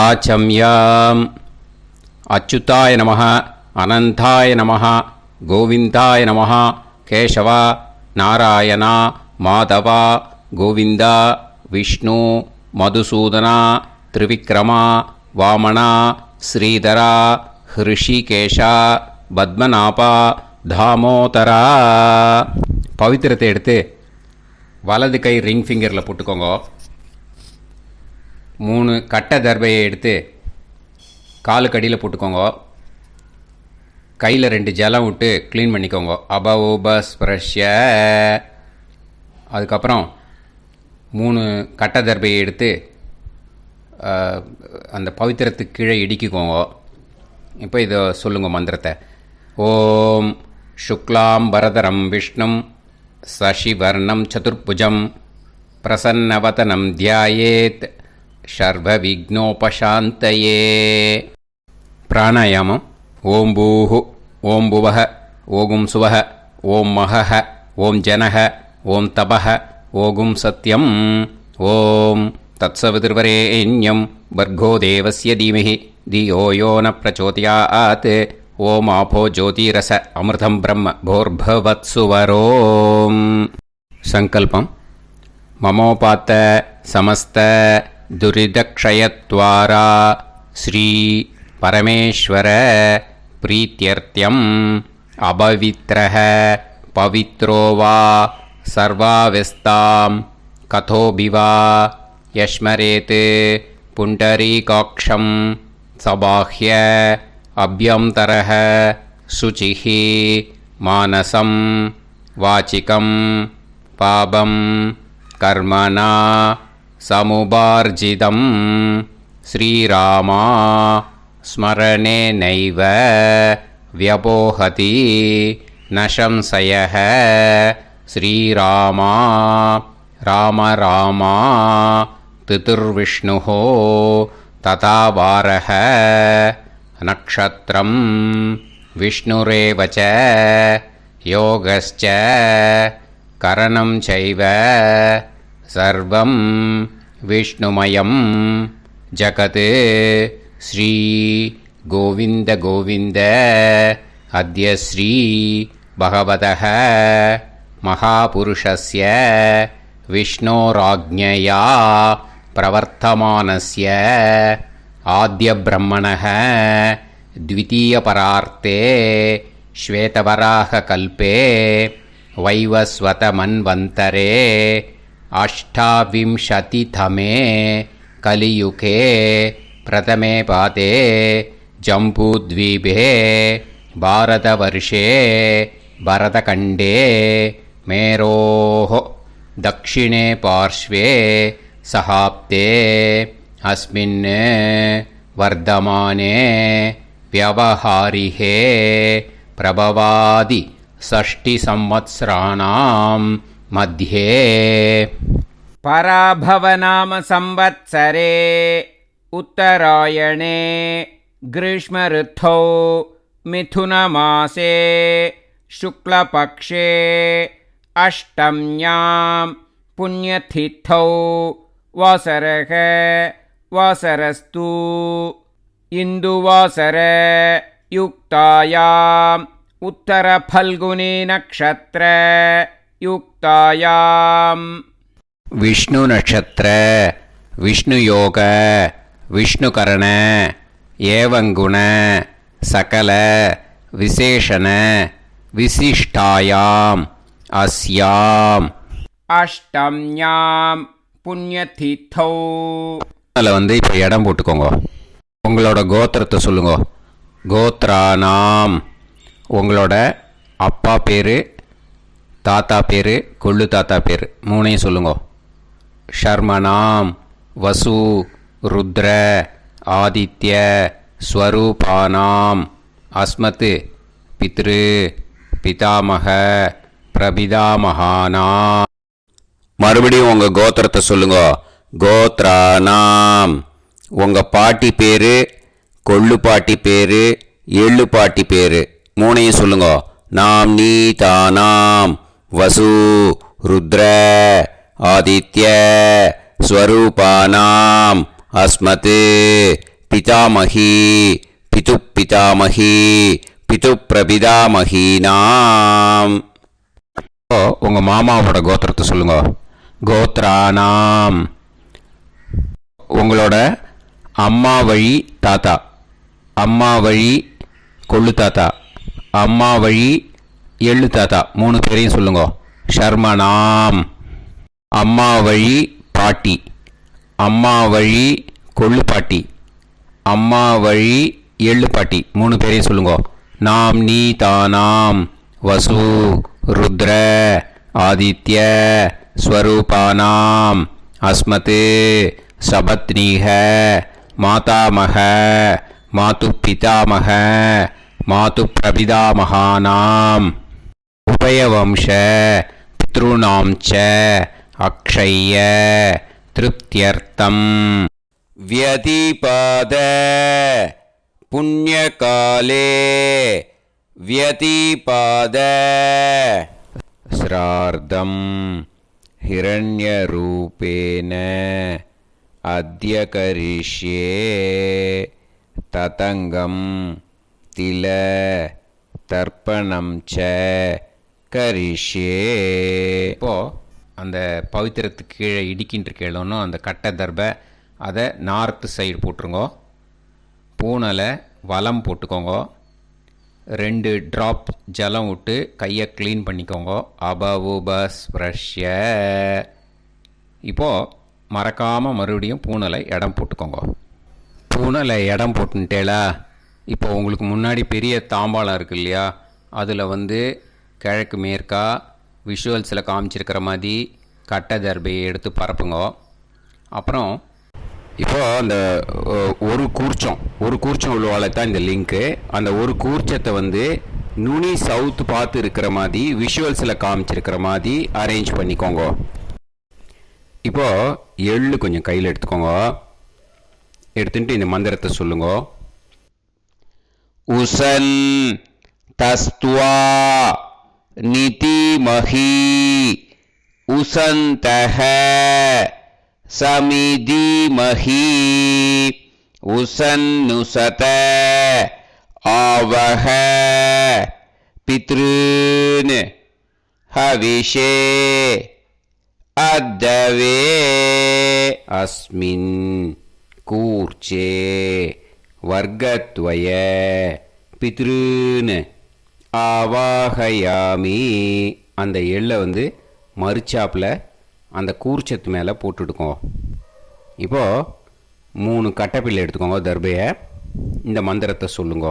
ஆச்சம்யாம். அச்சுதாய நமः, அனந்தாய நமः, கோவிந்தாய நமः, கேசவா, நாராயணா, மாதவா, கோவிந்தா, விஷ்ணு, மதுசூதனா, திரிவிக்ரமா, வாமனா, ஸ்ரீதரா, ஹிருஷிகேஷா, பத்மநாபா, தாமோதரா. பவித்திரத்தை எடுத்து வலது கை ரிங் ஃபிங்கரில் போட்டுக்கோங்க. 3 கட்டை தர்பையை எடுத்து காலுக்கடியில் போட்டுக்கோங்க. கையில் 2 ஜலம் விட்டு க்ளீன் பண்ணிக்கோங்க. அபவோபஸ்பிரஷ்ய. அதுக்கப்புறம் 3 கட்டை தர்பையை எடுத்து அந்த பவித்திரத்துக்கு கீழே இடிக்கிக்கோங்க. இப்போ இதை சொல்லுங்க மந்திரத்தை. ஓம் சுக்லாம் வரதரம் விஷ்ணும் சசிவர்ணம் சதுர்புஜம் பிரசன்னவதனம் தியாயேத் சர்வ விக்னோபசாந்தயே. பிராணாயாமம். ஓம் பூஹு, ஓம் புவஹ, ஓகும் சுவஹ, ஓம் மஹஹ, ஓம் ஜனஹ, ஓம் தபஹ, ஓகும் சத்யம். ஓம் தத்சவிதுர்வரேண்யம் வர்கோ தேவஸ்ய தீமஹி தியோ யோ ந பிரச்சோதயாத். ஓம் ஆபோ ஜோதிரச அமிர்தம் பிரம்ம போர்பவத்சுவரோம். சங்கல்பம். மமோபாத்த சமஸ்த துரிதக்ஷயத்வாரா ஸ்ரீ பரமேஸ்வர பிரீத்யர்த்தியம் அபவித்ரஹ பவித்ரோ வா சர்வாவஸ்தாம் கதோபிவா யஸ்மரேத் புண்டரீகாக்ஷம் சபாஹ்ய அப்யந்தரஹ சுசிஹ மானசம் வாசிகம் பாபம் கர்மணா சமுபார்ஜிதம் ஸ்ரீராமா ஸ்மரணேனைவ வ்யபோஹதி ந சம்சயः. ஸ்ரீராமா ராம ராமா திதிர்விஷ்ணுः ததா வாரः. நக்ஷத்ரம் விஷ்ணுரேவ ச யோகஸ்ச கரணம் சைவ சர்வம் விஷ்ணுமயம் ஜகத். ஸ்ரீ கோவிந்த கோவிந்த அத்ய ஸ்ரீ பகவதः மகாபுருஷஸ்ய விஷ்ணோராஜ்ஞயா பிரவர்த்தமானஸ்ய ஆத்ய பிரம்மணः த்விதீயபரார்த்தே ஸ்வேதவராக கல்பே வைவஸ்வத மன்வந்தரே அஷ்டாவிம்சதிதமே கலியுகே பிரதமே பாதே ஜம்பூத்வீபே பாரதவர்ஷே பரதகண்டே மேரோः தக்ஷிணே பார்ஷ்வே சஹாப்தே அஸ்மின் வர்தமானே व्यवहारिहे प्रभवादि षष्टि संवत्सराणां मध्ये. पराभवनाम संवत्सरे उत्तरायणे ग्रीष्मऋतौ मिथुनमासे शुक्लपक्षे अष्टम्यां पुण्यतिथौ वासरः वासरस्तु इन्दुवासर युक्तायाम् उत्तरफल्गुनी नक्षत्र युक्तायाम्. विष्णु नक्षत्र विष्णु योग विष्णुकरण एवं गुण सकल विशेषण विशिष्टायाम् अस्याम् अष्टम्यां पुण्यतिथौ. அதில் இப்போ இடம் போட்டுக்கோங்க. உங்களோட கோத்திரத்தை சொல்லுங்க. கோத்ரானாம். உங்களோட அப்பா பேர், தாத்தா பேர், கொள்ளு தாத்தா பேர் 3ஐயும் சொல்லுங்க. ஷர்மனாம் வசு ருத்ர ஆதித்ய ஸ்வரூபானாம் அஸ்மத் பித்ரு பிதாமக பிரபிதாமகானாம். மறுபடியும் உங்கள் கோத்திரத்தை சொல்லுங்க. கோத்ரானாம். உங்கள் பாட்டி பேர், கொள்ளு பாட்டி பேர், எள்ளு பாட்டி பேர் 3ஐயும் சொல்லுங்க. நாம் நீ தானாம் வசு ருத்ர ஆதித்ய ஸ்வரூபானாம் அஸ்மத் பிதாமகி பிது பிதாமகி பிது பிரபிதாமகீனாம். உங்கள் மாமாவோட கோத்திரத்தை சொல்லுங்க. கோத்ரானாம். உங்களோட அம்மா வழி தாத்தா, அம்மா வழி கொள்ளு தாத்தா, அம்மா வழி எள்ளு தாத்தா 3 பேரையும் சொல்லுங்க. ஷர்மனாம். அம்மா வழி பாட்டி, அம்மா வழி கொள்ளு பாட்டி, அம்மா வழி எள்ளு பாட்டி 3 பேரையும் சொல்லுங்க. நாம் நீ தானாம் வசு ருத்ர ஆதித்ய ஸ்வரூபானாம் அஸ்மத் சபத்னீஹ மாதாமக மாது பிதாமக மாது பிரபிதாமகானாம் உபயவம்ச பித்ருணாம் ச அக்ஷய்ய திருப்தியர்த்தம் வியதிபாத புண்ணியகாலே வியதிபாத ஸ்ரார்த்தம் ஹிரண்யரூபேன அத்ய கரிஷ்யே ததங்கம் தில தர்ப்பணம் ச கரிஷ்யே. இப்போது அந்த பவித்திரத்துக்கு கீழே இடிக்கின்ற கீழோன்னு அந்த கட்டை தர்பை அதை நார்த்து சைடு போட்டுருங்கோ. பூனலை வலம் போட்டுக்கோங்க. 2 ட்ராப் ஜலம் விட்டு கையை க்ளீன் பண்ணிக்கோங்க. அபவுபஸ்ப்ரஷ்ய. இப்போது மறக்காமல் மறுபடியும் பூனலை இடம் போட்டுக்கோங்க. பூனலை இடம் போட்டுட்டேலா. இப்போ உங்களுக்கு முன்னாடி பெரிய தாம்பாளம் இருக்குது இல்லையா, அதில் கிழக்கு மேற்கா விஷுவல்ஸில் காமிச்சிருக்கிற மாதிரி கட்டை தர்பையை எடுத்து பரப்புங்க. அப்புறம் இப்போது அந்த ஒரு கூர்ச்சம் உள்ளவால தான் இந்த லிங்க்கு. அந்த ஒரு கூர்ச்சத்தை நுனி சவுத்து பார்த்து இருக்கிற மாதிரி விஷுவல்ஸில் காமிச்சிருக்கிற மாதிரி அரேஞ்ச் பண்ணிக்கோங்க. இப்போது எள்ளு கொஞ்சம் கையில் எடுத்துக்கோங்க. எடுத்துட்டு இந்த மந்திரத்தை சொல்லுங்க. உசன் தஸ்துவா நிதிமஹி உசந்தஹ சமிதிமஹி உசன்னுசத ஆவஹ பித்ருன் ஹவிஷே அத்தவே அஸ்மின் கூர்ச்சே வர்க்கத்வய பித்ருன் ஆவாஹயாமி. அந்த எள்ளை மறுச்சாப்பில் அந்த கூர்ச்சத்து மேலே போட்டுடுக்கோங்க. இப்போது 3 கட்டைப்பிள்ளை எடுத்துக்கோங்க. தர்பையை இந்த மந்திரத்தை சொல்லுங்க.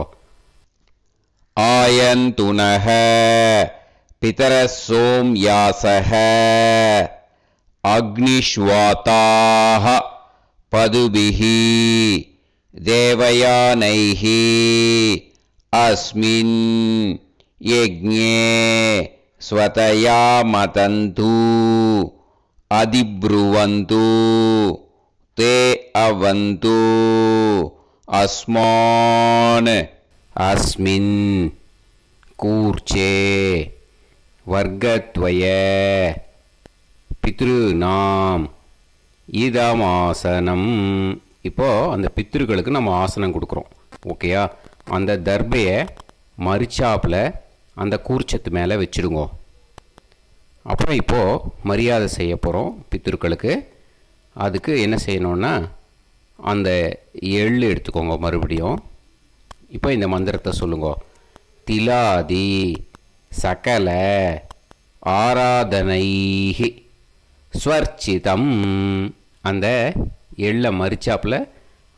ஆயந்துனஹ பிதர சோம்யாசஹ அக்னிஷ்வாதாஹ பதுபிஹி தேவயானைஹி அஸ்மின் யஜ்ஞே ஸ்வதயா மதந்து அதிப்ருவந்து தே அவது அஸ்மான் அஸ்மின் கூர்ச்சே வர்க்கத்வய பித்ருநாம் இதமாசனம். இப்போது அந்த பித்ருக்களுக்கு நம்ம ஆசனம் கொடுக்குறோம். ஓகேயா? அந்த தர்பையை மரிச்சாப்பில் அந்த கூர்ச்சத்து மேலே வச்சுடுங்க. அப்புறம் இப்போது மரியாதை செய்ய போகிறோம் பித்ருக்களுக்கு. அதுக்கு என்ன செய்யணுன்னா அந்த எள்ளு எடுத்துக்கோங்க. மறுபடியும் இப்போ இந்த மந்திரத்தை சொல்லுங்க. திலாதி சகல ஆராதனைஹி ஸ்வர்ச்சிதம். அந்த எள்ளை மரிச்சாப்பில்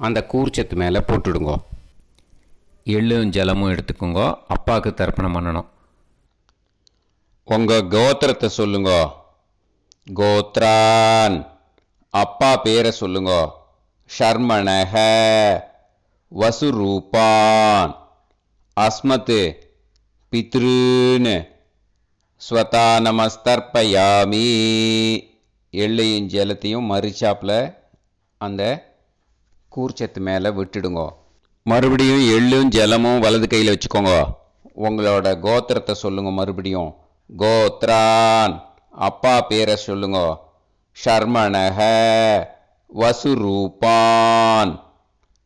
அந்த கூர்ச்சத்து மேலே போட்டுடுங்க. எள்ளும் ஜலமும் எடுத்துக்கோங்க. அப்பாவுக்கு தர்ப்பணம் பண்ணணும். உங்கள் கோத்திரத்தை சொல்லுங்க. கோத்ரான். அப்பா பேரை சொல்லுங்க. ஷர்மணஹ வசுரூபான் அஸ்மத் பித்ருன் ஸ்வதா நமஸ்தர்ப்பயாமி. எள்ளையும் ஜலத்தையும் மரிச்சாப்பில் அந்த கூர்ச்சத்து மேலே விட்டுடுங்க. மறுபடியும் எள்ளும் ஜலமும் வலது கையில் வச்சுக்கோங்க. உங்களோட கோத்திரத்தை சொல்லுங்க. மறுபடியும் கோத்ரான். அப்பா பேரை சொல்லுங்க. ஷர்மணஹ வசுரூபான்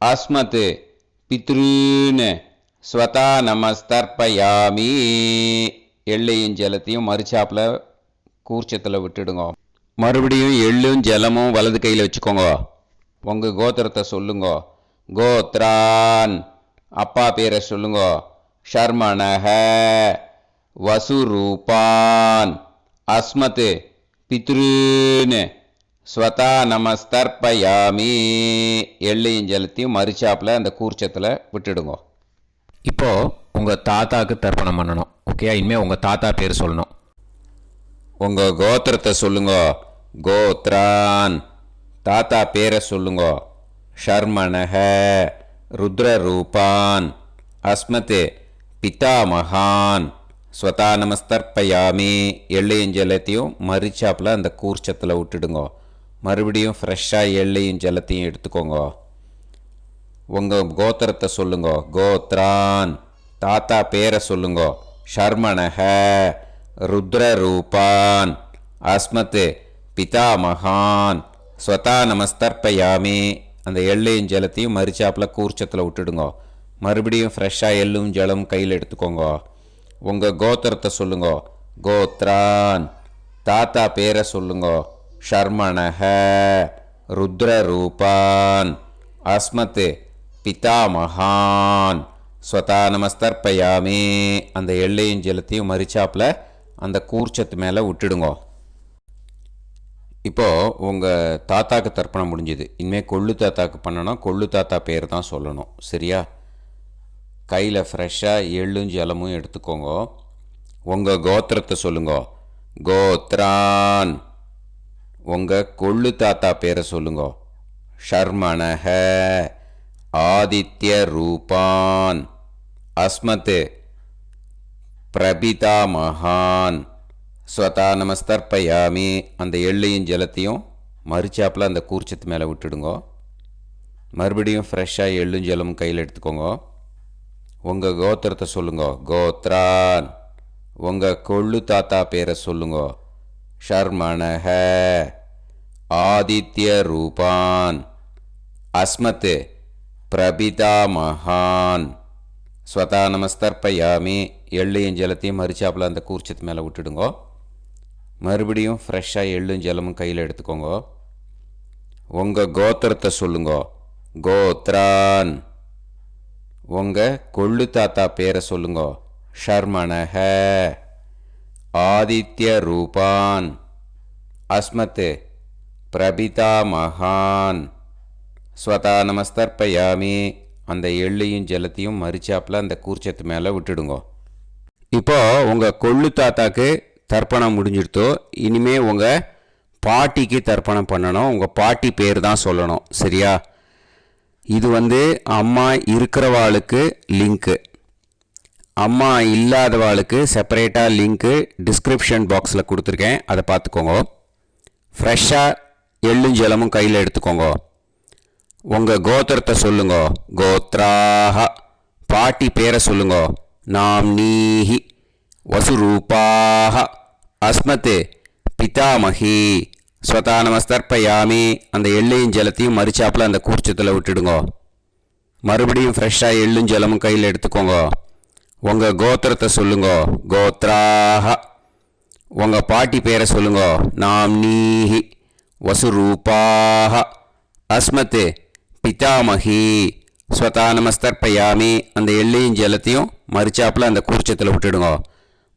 அஸ்மத் பித்ருன்னு ஸ்வதா நமஸ்தர்ப்பயாமி. எள்ளையும் ஜலத்தையும் மறுச்சாப்பில் கூர்ச்சத்தில் விட்டுடுங்க. மறுபடியும் எள்ளும் ஜலமும் வலது கையில் வச்சுக்கோங்க. உங்கள் கோத்திரத்தை சொல்லுங்க. கோத்ரான் அப்பா பேரை சொல்லுங்க. ஷர்மணஹ வசுரூபான் அஸ்மத் பித்ருன்னு ஸ்வதா நமஸ்தர்ப்பயாமி. எள்ளையும் ஜலத்தையும் மறுச்சாப்பில் அந்த கூர்ச்சத்தில் விட்டுடுங்க. இப்போது உங்கள் தாத்தாவுக்கு தர்ப்பணம் பண்ணணும். ஓகே, இனிமேல் உங்கள் தாத்தா பேர் சொல்லணும். உங்கள் கோத்திரத்தை சொல்லுங்க. கோத்ரான் தாத்தா பேரை சொல்லுங்க. ஷர்மணஹ ருத்ரரூபான் அஸ்மத் பிதாமகான் ஸ்வதா நமஸ்தர்ப்பயாமி. எள்ளையும் ஜலத்தையும் மறுச்சாப்பில் அந்த கூர்ச்சத்தில் விட்டுடுங்க. மறுபடியும் ஃப்ரெஷ்ஷாக எள்ளையும் ஜலத்தையும் எடுத்துக்கோங்க. உங்கள் கோத்திரத்தை சொல்லுங்க. கோத்ரான் தாத்தா பேரை சொல்லுங்க. ஷர்மணஹ ருத்ரரூபான் அஸ்மத் பிதாமகான் ஸ்வதா நமஸ்தர்ப்பயாமி. அந்த எள்ளையும் ஜலத்தையும் மறுச்சாப்பில் கூர்ச்சத்தில் விட்டுடுங்க. மறுபடியும் ஃப்ரெஷ்ஷாக எள்ளும் ஜலம் கையில் எடுத்துக்கோங்க. உங்கள் கோத்திரத்தை சொல்லுங்க. கோத்ரான் தாத்தா பேரை சொல்லுங்க. ஷர்மணஹ ருத்ரரூபான் அஸ்மத் பிதாமகான் ஸ்வதா நமஸ்தர்ப்பயாமி. அந்த எள்ளையும் ஜலத்தையும் மறுச்சாப்பில் அந்த கூர்ச்சத்து மேலே விட்டுடுங்க. இப்போது உங்கள் தாத்தாக்கு தர்ப்பணம் முடிஞ்சுது. இனிமேல் கொள்ளு தாத்தாக்கு பண்ணணும். கொள்ளு தாத்தா பேர் தான் சொல்லணும். சரியா? கையில் ஃப்ரெஷ்ஷாக எள்ளும் ஜலமும் எடுத்துக்கோங்க. உங்கள் கோத்திரத்தை சொல்லுங்க. கோத்ரான் உங்கள் கொள்ளு தாத்தா பேரை சொல்லுங்க. ஷர்மணஹ ஆதித்ய ரூபான் அஸ்மத் பிரபிதாமகான் ஸ்வதா நமஸ்தர்ப்பயாமி. அந்த எள்ளையும் ஜலத்தையும் மறுச்சாப்பில் அந்த கூர்ச்சத்து மேலே விட்டுடுங்க. மறுபடியும் ஃப்ரெஷ்ஷாக எள்ளும் ஜலமும் கையில் எடுத்துக்கோங்க. உங்கள் கோத்திரத்தை சொல்லுங்க. கோத்ரான் உங்கள் கொள்ளு தாத்தா பேரை சொல்லுங்க. ஷர்மணஹ ஆதித்ய ரூபான் அஸ்மத் பிரபிதாமகான் ஸ்வதா நமஸ்தர்ப்பயாமி. எள்ளையும் ஜலத்தையும் மறுச்சாப்பில் அந்த கூர்ச்சத்து மேலே விட்டுடுங்க. மறுபடியும் ஃப்ரெஷ்ஷாக எள்ளும் ஜலமும் கையில் எடுத்துக்கோங்க. உங்கள் கோத்திரத்தை சொல்லுங்க. கோத்ரான் உங்கள் கொள்ளு தாத்தா பேரை சொல்லுங்க. ஷர்மணஹ ஆதித்ய ரூபான் அஸ்மத் பிரபிதாமகான் ஸ்வதா நமஸ்தர்ப்பயாமி. அந்த எள்ளையும் ஜலத்தையும் மறுச்சாப்பில் அந்த கூர்ச்சத்து மேலே விட்டுடுங்க. இப்போது உங்கள் கொள்ளு தாத்தாக்கு தர்ப்பணம் முடிஞ்சிடுத்தோ. இனிமேல் உங்கள் பாட்டிக்கு தர்ப்பணம் பண்ணணும். உங்கள் பாட்டி பேர் தான் சொல்லணும். சரியா? இது அம்மா இருக்கிறவாளுக்கு லிங்க்கு, அம்மா இல்லாதவாளுக்கு செப்பரேட்டாக லிங்க்கு டிஸ்கிரிப்ஷன் பாக்ஸில் கொடுத்துருக்கேன். அதை பார்த்துக்கோங்க. ஃப்ரெஷ்ஷாக எள்ளும் ஜலமும் கையில் எடுத்துக்கோங்க. உங்கள் கோத்திரத்தை சொல்லுங்க. கோத்ராஹ பாட்டி பேரை சொல்லுங்க. நாம்னீஹி வசுரூபாஹ அஸ்மத் பிதாமகி ஸ்வதா நமஸ்தர்ப்பயாமி. அந்த எள்ளையும் ஜலத்தையும் மறுச்சாப்பில் அந்த கூர்ச்சத்தில் விட்டுடுங்க. மறுபடியும் ஃப்ரெஷ்ஷாக எள்ளும் ஜலமும் கையில் எடுத்துக்கோங்க. உங்கள் கோத்திரத்தை சொல்லுங்க. கோத்ராஹ உங்கள் பாட்டி பேரை சொல்லுங்க. நாம்னீஹி வசுரூபாஹ அஸ்மத் பிதாமகி ஸ்வதா நமஸ்தர்ப்பயாமி. அந்த எள்ளையும் ஜலத்தையும் மறுச்சாப்பில் அந்த கூர்ச்சத்தில் விட்டுடுங்க.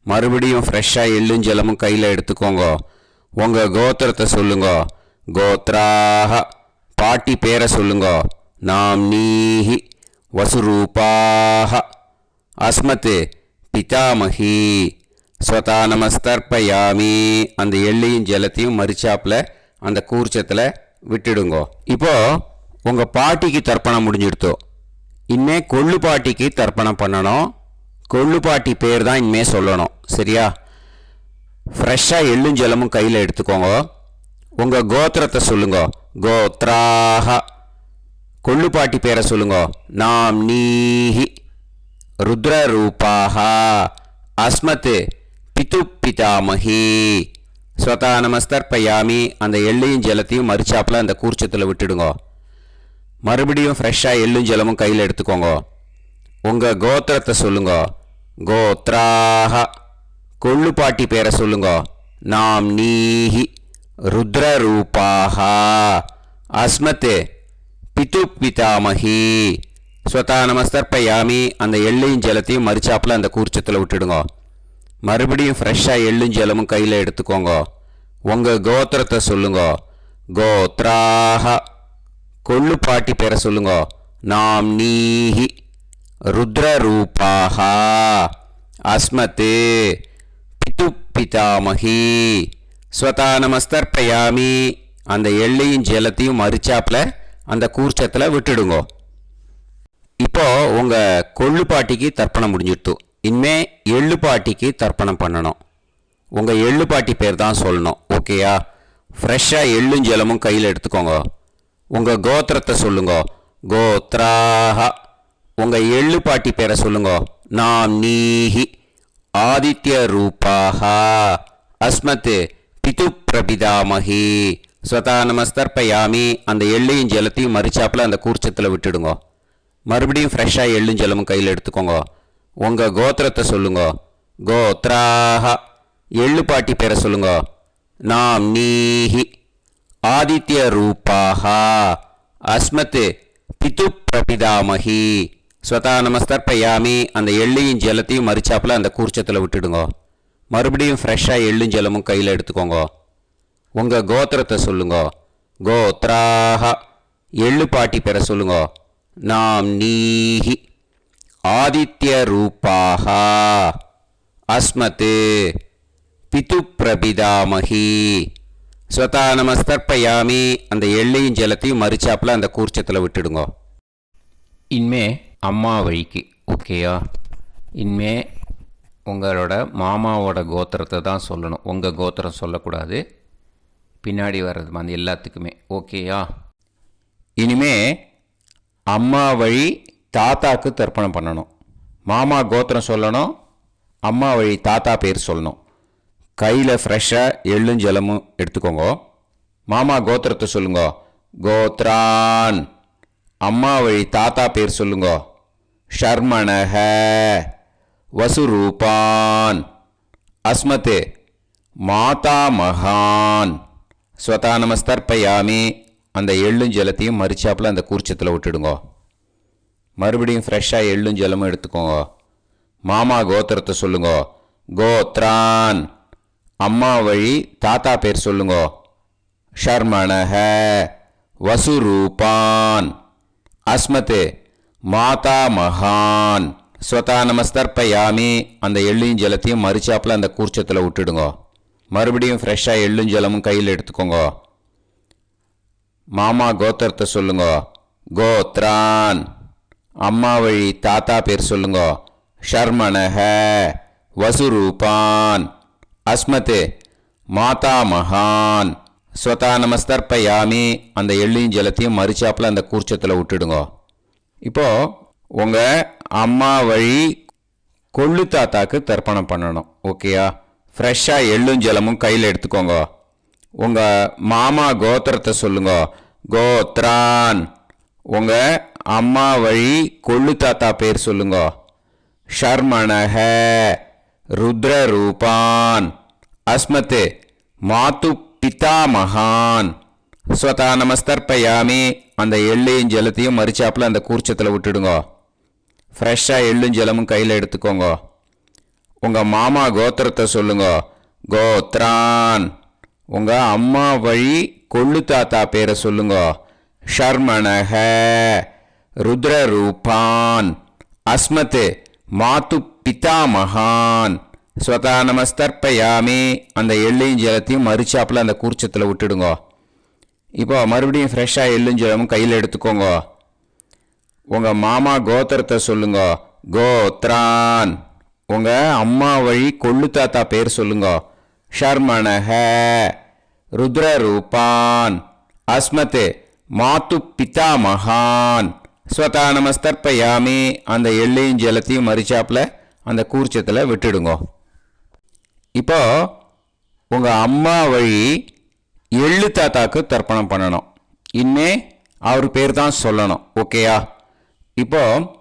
மறுபடியும் ஃப்ரெஷ்ஷாக எள்ளும் ஜலமும் கையில் எடுத்துக்கோங்க. உங்கள் கோத்திரத்தை சொல்லுங்க. கோத்ராஹ பாட்டி பேரை சொல்லுங்க. நாம்னீஹி வசுரூபாஹ அஸ்மத் பிதாமகி ஸ்வதா நமஸ்தர்ப்பயாமி. அந்த எள்ளையும் ஜலத்தையும் மறுச்சாப்பில் அந்த கூர்ச்சத்தில் விட்டுடுங்க. இப்போது உங்கள் பாட்டிக்கு தர்ப்பணம் முடிஞ்சிடுத்தோ. இனிமே கொள்ளு பாட்டிக்கு தர்ப்பணம் பண்ணணும். கொள்ளு பாட்டி பேர் தான் இனிமே சொல்லணும். சரியா? ஃப்ரெஷ்ஷாக எள்ளும் ஜலமும் கையில் எடுத்துக்கோங்க. உங்கள் கோத்திரத்தை சொல்லுங்க. கோத்ராஹ கொள்ளு பாட்டி பேரை சொல்லுங்க. நாம்னீஹி ருத்ரரூபாஹ அஸ்மத் பிதாமகி ஸ்வதா நமஸ்தர்ப்பயாமி. அந்த எள்ளையும் ஜலத்தையும் மறுச்சாப்பில் அந்த கூர்ச்சத்தில் விட்டுடுங்க. மறுபடியும் ஃப்ரெஷ்ஷாக எள்ளும் ஜலமும் கையில் எடுத்துக்கோங்க. உங்கள் கோத்திரத்தை சொல்லுங்க. கோத்ராஹ. கொள்ளுப்பாட்டி பேரை சொல்லுங்க. நாம் நீஹி ருத்ரரூபாஹா அஸ்மத் பிது பிதாமஹி ஸ்வதா நமஸ்தர்ப்பயாமி. அந்த எள்ளையும் ஜலத்தையும் மறிச்சாப்பில் அந்த கூர்ச்சத்தில் விட்டுடுங்க. மறுபடியும் ஃப்ரெஷ்ஷாக எள்ளும் ஜலமும் கையில் எடுத்துக்கோங்க. உங்கள் கோத்திரத்தை சொல்லுங்க. கோத்ராஹ. கொள்ளுப்பாட்டி பேரை சொல்லுங்க. நாம் நீஹி ருத்ரரூபாஹா அஸ்மத் பிது பிதாமஹி ஸ்வதா நமஸ்தர்ப்பயாமி. அந்த எள்ளையும் ஜலத்தையும் மறிச்சாப்பில் அந்த கூர்ச்சத்தில் விட்டுடுங்க. இப்போ உங்கள் கொள்ளுப்பாட்டிக்கு தர்ப்பணம் முடிஞ்சிடுத்து. இனிமே எள்ளுப்பாட்டிக்கு தர்ப்பணம் பண்ணணும். உங்கள் எள்ளுப்பாட்டி பேர் தான் சொல்லணும். ஓகேயா? ஃப்ரெஷ்ஷாக எள்ளும் ஜலமும் கையில் எடுத்துக்கோங்க. உங்கள் கோத்திரத்தை சொல்லுங்க. கோத்ராஹ. உங்கள் எள்ளுப்பாட்டி பேரை சொல்லுங்க. நாம் நீஹி ஆதித்ய ரூபாஹா அஸ்மத் பிது பிரபிதாமஹி ஸ்வதா நமஸ்தர்ப்பயாமி. அந்த எள்ளையும் ஜலத்தையும் மறிச்சாப்பில் அந்த கூர்ச்சத்தில் விட்டுடுங்க. மறுபடியும் ஃப்ரெஷ்ஷாக எள்ளும் ஜலமும் கையில் எடுத்துக்கோங்க. உங்கள் கோத்திரத்தை சொல்லுங்க. கோத்ராஹ. எள்ளுப்பாட்டி பேரை சொல்லுங்க. நாம் நீஹி ஆதித்ய ரூபாஹா அஸ்மத் பிது பிரபிதாமஹி ஸ்வதா நமஸ்தர்ப்பயாமி. அந்த எள்ளையும் ஜலத்தையும் மறிச்சாப்பில் அந்த கூர்ச்சத்தில் விட்டுடுங்க. மறுபடியும் ஃப்ரெஷ்ஷாக எள்ளும் ஜலமும் கையில் எடுத்துக்கோங்க. உங்கள் கோத்திரத்தை சொல்லுங்க. கோத்ராஹ. எள்ளுப்பாட்டி பேரை சொல்லுங்க. நாம் நீஹி ஆதித்ய ரூபாஹா அஸ்மத் பிது பிரபிதாமஹி ஸ்வதா நமஸ்தர்ப்பயாமி. அந்த எள்ளையும் ஜலத்தையும் மறிச்சாப்பில் அந்த கூர்ச்சத்தில் விட்டுடுங்க. இனிமே அம்மா வழிக்கு. ஓகேயா? இனிமே உங்களோட மாமாவோட கோத்திரத்தை தான் சொல்லணும். உங்கள் கோத்திரம் சொல்லக்கூடாது. பின்னாடி வர்றது மாதிரி எல்லாத்துக்குமே. ஓகேயா? இனிமே அம்மா வழி தாத்தாக்கு தர்ப்பணம் பண்ணணும். மாமா கோத்திரம் சொல்லணும். அம்மா வழி தாத்தா பேர் சொல்லணும். கையில் ஃப்ரெஷ்ஷாக எள்ளும் ஜலமும் எடுத்துக்கோங்க. மாமா கோத்திரத்தை சொல்லுங்க. கோத்ரான். அம்மா வழி தாத்தா பேர் சொல்லுங்க. ஷர்மணஹ வசுரூபான் அஸ்மத் மாதா மகான் ஸ்வதா நமஸ்தர்ப்பயாமி. அந்த எள்ளும் ஜலத்தையும் மறிச்சாப்பில் அந்த கூர்ச்சத்தில் விட்டுடுங்க. மறுபடியும் ஃப்ரெஷ்ஷாக எள்ளும் ஜலமும் எடுத்துக்கோங்க. மாமா கோத்திரத்தை சொல்லுங்க. கோத்ரான். அம்மா வழி தாத்தா பேர் சொல்லுங்க. ஷர்மணஹ வசுரூபான் அஸ்மத் மாதா மகான் ஸ்வதா நமஸ்தர்ப்பயாமி. அந்த எள்ளையும் ஜலத்தையும் மறிச்சாப்பில் அந்த கூர்ச்சத்தில் விட்டுடுங்க. மறுபடியும் ஃப்ரெஷ்ஷாக எள்ளும் ஜலமும் கையில் எடுத்துக்கோங்க. மாமா கோத்திரத்தை சொல்லுங்க. கோத்ரான். அம்மா வழி தாத்தா பேர் சொல்லுங்க. ஷர்மணஹ வசுரூபான் அஸ்மத் மாதா மகான் ஸ்வதா நமஸ்தர்ப்பயாமி. அந்த எள்ளையும் ஜலத்தையும் மறிச்சாப்பில் அந்த கூர்ச்சத்தில் விட்டுடுங்க. இப்போது உங்கள் அம்மா வழி கொள்ளு தாத்தாக்கு தர்ப்பணம் பண்ணணும். ஓகேயா? ஃப்ரெஷ்ஷாக எள்ளும் ஜலமும் கையில் எடுத்துக்கோங்க. உங்கள் மாமா கோத்திரத்தை சொல்லுங்க. கோத்ரான். உங்கள் அம்மா வழி கொள்ளு தாத்தா பேர் சொல்லுங்க. ஷர்மணஹ ருத்ரரூபான் அஸ்மத் மாது பிதாமகான் ஸ்வதா நமஸ்தர்ப்பயாமி. அந்த எள்ளையும் ஜலத்தையும் மறிச்சாப்பில் அந்த கூர்ச்சத்தில் விட்டுடுங்க. ஃப்ரெஷ்ஷாக எள்ளும் ஜலமும் கையில் எடுத்துக்கோங்க. உங்கள் மாமா கோத்திரத்தை சொல்லுங்க. கோத்ரான். உங்கள் அம்மா வழி கொள்ளு தாத்தா பேரை சொல்லுங்க. ஷர்மணஹ ருத்ரரூபான் அஸ்மத் மாது பிதாமகான் ஸ்வதா நமஸ்தர்ப்பயாமி. அந்த எள்ளையும் ஜலத்தையும் மறிச்சாப்பில் அந்த கூர்ச்சத்தில் விட்டுடுங்க. இப்போ மறுபடியும் ஃப்ரெஷ்ஷாக எள்ளும் ஜலமும் கையில் எடுத்துக்கோங்க. உங்கள் மாமா கோத்திரத்தை சொல்லுங்க. கோத்ரான். உங்கள் அம்மா வழி கொள்ளு தாத்தா பேர் சொல்லுங்க. ஷர்மணஹ ருத்ரரூபான் அஸ்மத் மாது பிதாமகான் ஸ்வதா நமஸ்தர்ப்பயாமி. அந்த எள்ளையும் ஜலத்தையும் மறிச்சாப்பில் அந்த கூர்ச்சத்தில் விட்டுடுங்க. இப்போ உங்கள் அம்மா வழி எள்ளு தாத்தாக்கு தர்ப்பணம் பண்ணணும். இனிமே அவர் பேர் தான் சொல்லணும். ஓகேயா? இப்போ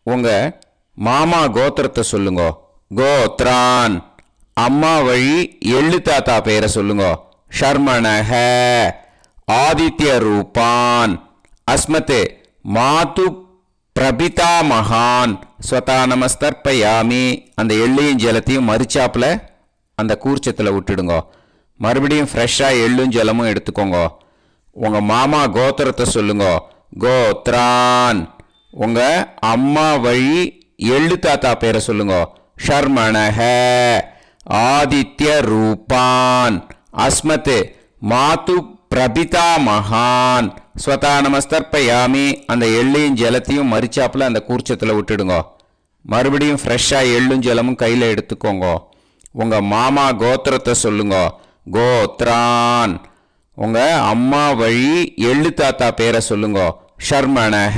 உங்கள் மாமா கோத்திரத்தை சொல்லுங்க. கோத்ரான். அம்மா வழி எள்ளு தாத்தா பேரை சொல்லுங்க. ஷர்மணஹ. ஆதித்ய ரூபான். அஸ்மதே மாது பிரபிதா மகான். ஸ்வதா நமஸ்தர்ப்பயாமி. அந்த எள்ளையும் ஜலத்தையும் மறிச்சாப்புல அந்த கூர்ச்சத்தில் விட்டுடுங்க. மறுபடியும் ஃப்ரெஷ்ஷாக எள்ளும் ஜலமும் எடுத்துக்கோங்க. உங்கள் மாமா கோத்திரத்தை சொல்லுங்க. கோத்ரான். உங்கள் அம்மா வழி எள்ளு தாத்தா பேரை சொல்லுங்க. ஷர்மணஹ. ஆதித்ய ரூபான். அஸ்மத் மாது பிரபிதா மகான். ஸ்வதா நமஸ்தர்ப்பயாமி. அந்த எள்ளையும் ஜலத்தையும் மறிச்சாப்புல அந்த கூர்ச்சத்தில் விட்டுடுங்க. மறுபடியும் ஃப்ரெஷ்ஷாக எள்ளும் ஜலமும் கையில் எடுத்துக்கோங்க. உங்கள் மாமா கோத்திரத்தை சொல்லுங்க. கோத்ரான். உங்கள் அம்மா வழி எள்ளு தாத்தா பேரை சொல்லுங்க. ஷர்மணஹ.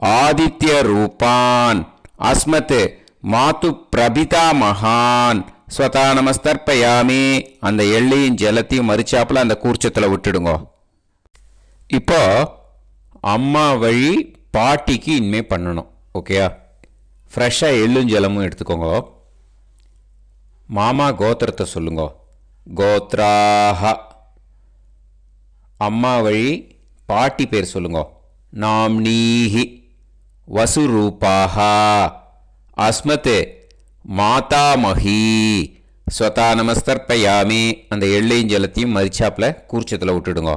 ஆதித்ய ரூபான். அஸ்மத் மாது பிரபிதா மகான். ஸ்வதா நமஸ்தர்ப்பயாமி. அந்த எள்ளையும் ஜலத்தையும் மறிச்சாப்புல அந்த கூர்ச்சத்தில் விட்டுடுங்க. இப்போ அம்மா வழி பாட்டிக்கு இனிமே பண்ணணும். ஓகேயா? ஃப்ரெஷ்ஷாக எள்ளும் ஜலமும் எடுத்துக்கோங்க. மாமா கோத்திரத்தை சொல்லுங்க. கோத்ராஹ. அம்மா வழி பாட்டி பேர் சொல்லுங்க. நாம்னீஹி. வசுரூபாஹ. அஸ்மத் மாதாமஹி. ஸ்வதா நமஸ்தர்ப்பயாமி. அந்த எள்ளையும் ஜலத்தையும் மறிச்சாப்பில் கூர்ச்சத்தில் விட்டுடுங்க.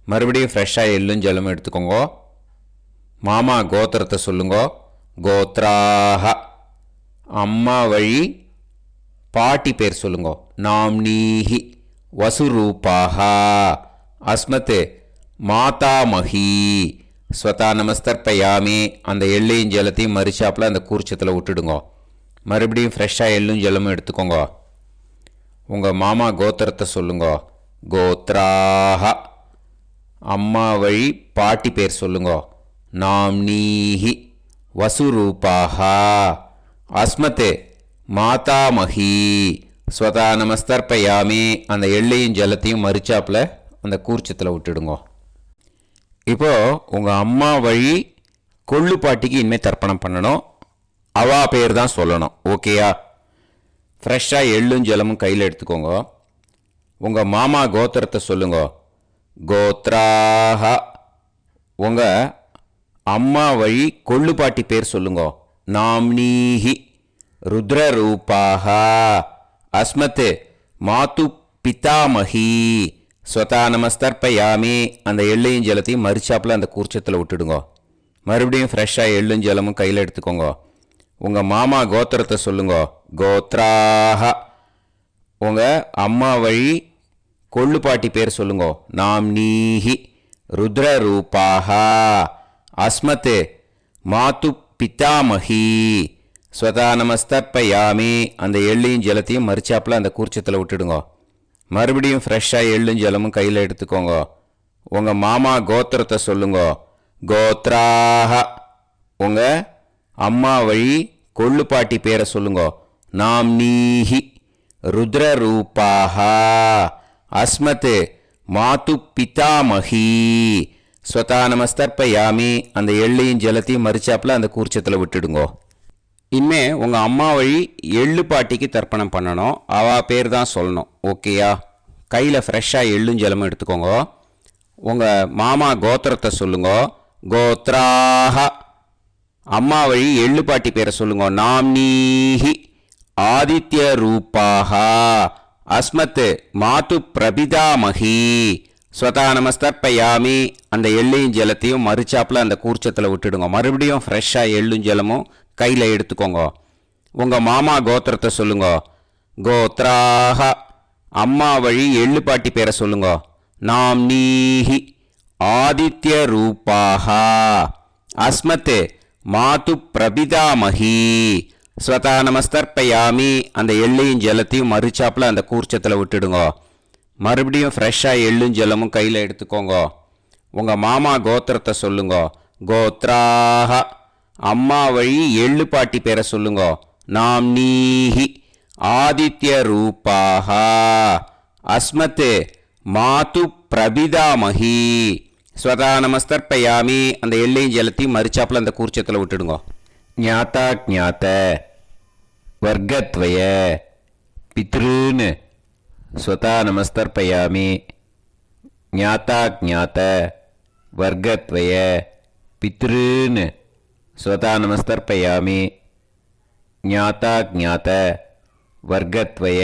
மறுபடியும் ஃப்ரெஷ்ஷாக எள்ளும் ஜலமும் எடுத்துக்கோங்க. மாமா கோத்திரத்தை சொல்லுங்க. கோத்ராஹ. அம்மா வழி பாட்டி பேர் சொல்லுங்க. நாம்னீஹி. வசுரூபாஹ. அஸ்மத் மாதாமஹி. ஸ்வதா நமஸ்தர்ப்பயாமி. அந்த எள்ளையும் ஜலத்தையும் மறிச்சாப்பில் அந்த கூர்ச்சத்தில் விட்டுடுங்க. மறுபடியும் ஃப்ரெஷ்ஷாக எள்ளும் ஜலமும் எடுத்துக்கோங்க. உங்கள் மாமா கோத்திரத்தை சொல்லுங்க. கோத்ராஹ. அம்மா வழி பாட்டி பேர் சொல்லுங்க. நாம்னீஹி. வசுரூபாஹ. அஸ்மத் மாதாமஹி. ஸ்வதா நமஸ்தர்ப்பயாமி. அந்த எள்ளையும் ஜலத்தையும் மறிச்சாப்பில் அந்த கூர்ச்சத்தில் விட்டுடுங்க. இப்போ உங்கள் அம்மா வழி கொள்ளு பாட்டிக்கு இனிமேல் தர்ப்பணம் பண்ணணும். அவா பேர் தான் சொல்லணும். ஓகேயா? ஃப்ரெஷ்ஷாக எள்ளும் ஜலமும் கையில் எடுத்துக்கோங்க. உங்கள் மாமா கோத்திரத்தை சொல்லுங்க. கோத்ராஹ. உங்கள் அம்மா வழி கொள்ளு பாட்டி பேர் சொல்லுங்க. நாம்னீஹி. ருத்ரரூபாஹ. அஸ்மத் மாது பிதாமஹி. ஸ்வதா நமஸ்தர்ப்பயாமி. அந்த எள்ளையும் ஜலத்தையும் மறிச்சாப்பில் அந்த கூர்ச்சத்தில் விட்டுடுங்க. மறுபடியும் ஃப்ரெஷ்ஷாக எள்ளும் ஜலமும் கையில் எடுத்துக்கோங்க. உங்கள் மாமா கோத்திரத்தை சொல்லுங்க. கோத்ராஹ. உங்கள் அம்மா வழி கொள்ளு பாட்டி பேர் சொல்லுங்க. நாம்னீஹி. ருத்ரரூபாஹ. அஸ்மத் மாது பிதாமஹி. ஸ்வதா நமஸ்தர்ப்பயாமி. அந்த எள்ளையும் ஜலத்தையும் மறிச்சாப்பில் அந்த கூர்ச்சத்தில் விட்டுடுங்க. மறுபடியும் ஃப்ரெஷ்ஷாக எள்ளும் ஜலமும் கையில் எடுத்துக்கோங்க. உங்கள் மாமா கோத்திரத்தை சொல்லுங்க. கோத்ராஹ. உங்கள் அம்மா வழி கொள்ளு பாட்டி பேரை சொல்லுங்க. நாம்னீஹி. ருத்ரரூபாஹ. அஸ்மத் மாது பிதாமஹி. ஸ்வதா நமஸ்தர்ப்பயாமி. அந்த எள்ளையும் ஜலத்தையும் மறிச்சாப்பில் அந்த கூர்ச்சத்தில் விட்டுடுங்க. இனிமே உங்கள் அம்மா வழி எள்ளு பாட்டிக்கு தர்ப்பணம் பண்ணணும். அவா பேர் தான் சொல்லணும். ஓகேயா? கையில் ஃப்ரெஷ்ஷாக எள்ளும் ஜலமும் எடுத்துக்கோங்க. உங்கள் மாமா கோத்திரத்தை சொல்லுங்க. கோத்ராஹ. அம்மா வழி எள்ளு பாட்டி பேரை சொல்லுங்க. நாம்னீஹி. ஆதித்ய ரூபாஹ. அஸ்மத் மாது பிரபிதாமஹி. ஸ்வதா நமஸ்தர்ப்பயாமி. அந்த எள்ளையும் ஜலத்தையும் மறிச்சாப்பில் அந்த கூர்ச்சத்தில் விட்டுடுங்க. மறுபடியும் ஃப்ரெஷ்ஷாக எள்ளும் ஜலமும் கையில் எடுத்துக்கோங்க. உங்கள் மாமா கோத்திரத்தை சொல்லுங்க. கோத்ராஹ. அம்மா வழி எள்ளு பாட்டி பேரை சொல்லுங்க. நாம்னீஹி. ஆதித்ய ரூபாஹ. அஸ்மத் மாது பிரபிதாமஹி. ஸ்வதா நமஸ்தர்ப்பயாமி. அந்த எள்ளையும் ஜலத்தையும் மறிச்சாப்பில் அந்த கூர்ச்சத்தில் விட்டுடுங்க. மறுபடியும் ஃப்ரெஷ்ஷாக எள்ளும் ஜலமும் கையில் எடுத்துக்கோங்க. உங்கள் மாமா கோத்திரத்தை சொல்லுங்க. கோத்ராஹ. அம்மா வழி எள்ளு பாட்டி பேரை சொல்லுங்க. நாம்னீஹி. ஆதித்ய ரூபாஹ. அஸ்மத் மாது பிரபிதாமஹி. ஸ்வதா நமஸ்தர்ப்பயாமி அந்த எள்ளையும் ஜலத்தையும் மறிச்சாப்புல அந்த கூர்ச்சத்தில் விட்டுடுங்க. ஞாதா ஞாத வர்க்கத்வய பித்ருன்னு ஸ்வதா நமஸ்தர்ப்பயாமி. ஞாதா ஞாத வர்க்கத்வய பித்ருன்னு ஸ்வதா நமஸ்தர்ப்பயாமி. ஞாதா ஞாத வர்க்கத்வய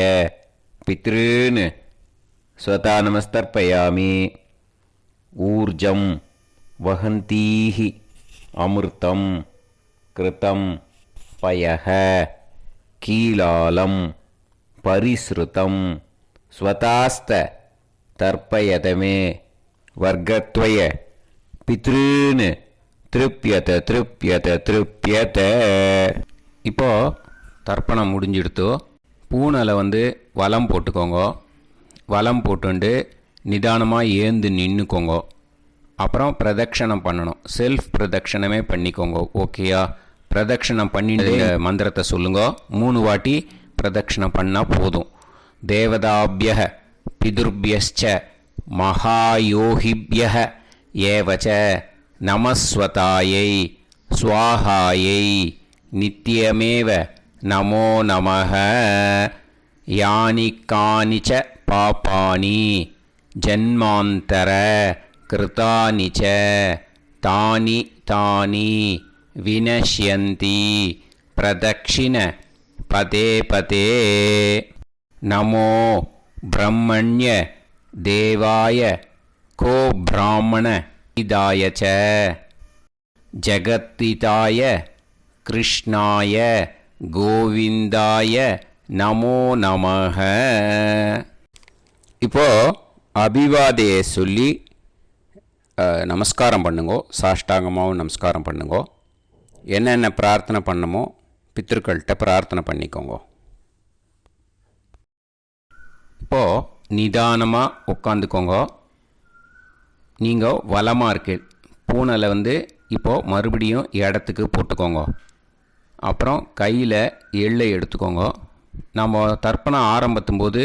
பித்ருன்னு ஸ்வதா நமஸ்தர்ப்பயாமி. ஊர்ஜம் வஹந்தீஹி அமிர்தம் கிருதம் பயஹ கீலாலம் பரிஸ்ருதம் ஸ்வதாஸ்த தர்ப்பயதமே வர்க்கத்வய பித்ருன்னு திருப்யத திருப்யத திருப்யத. இப்போது தர்ப்பணம் முடிஞ்சிடுத்தோ பூனலை வலம் போட்டுக்கோங்க. வலம் போட்டுண்டு நிதானமாக ஏந்து நின்றுக்கோங்க. அப்புறம் பிரதட்சணம் பண்ணணும். செல்ஃப் பிரதட்சணமே பண்ணிக்கோங்க. ஓகேயா? பிரதட்சணம் பண்ணிட்டு மந்திரத்தை சொல்லுங்க. 3 வாட்டி பிரதட்சணம் பண்ணால் போதும். தேவதாபிய பிதுர்பியச்ச மகாயோகிபிய ஏவச்ச நமஸ்வதாயை ஸ்வாஹாயை நித்யமேவ நமோ நமஹ. யானி கானிச்ச பாபானி ஜன்மாந்தர கிருதானி ச தானி தானி வினஷ்யந்தி பிரதக்ஷிண பதே பதே. நமோ பிரம்மண்ய தேவாய கோ பிராமண இதாய ச ஜகத்திதாய கிருஷ்ணாய கோவிந்தாய நமோ நமஹ. இப்போது அபிவாதையை சொல்லி நமஸ்காரம் பண்ணுங்கோ. சாஷ்டாங்கமாகவும் நமஸ்காரம் பண்ணுங்கோ. என்னென்ன பிரார்த்தனை பண்ணமோ பித்திருக்கள்கிட்ட பிரார்த்தனை பண்ணிக்கோங்க. இப்போது நிதானமாக உட்காந்துக்கோங்க. நீங்கள் வலமாக இருக்கு பூனலை இப்போது மறுபடியும் இடத்துக்கு போட்டுக்கோங்க. அப்புறம் கையில் எள்ளை எடுத்துக்கோங்க. நம்ம தர்ப்பணம் ஆரம்பத்தும்போது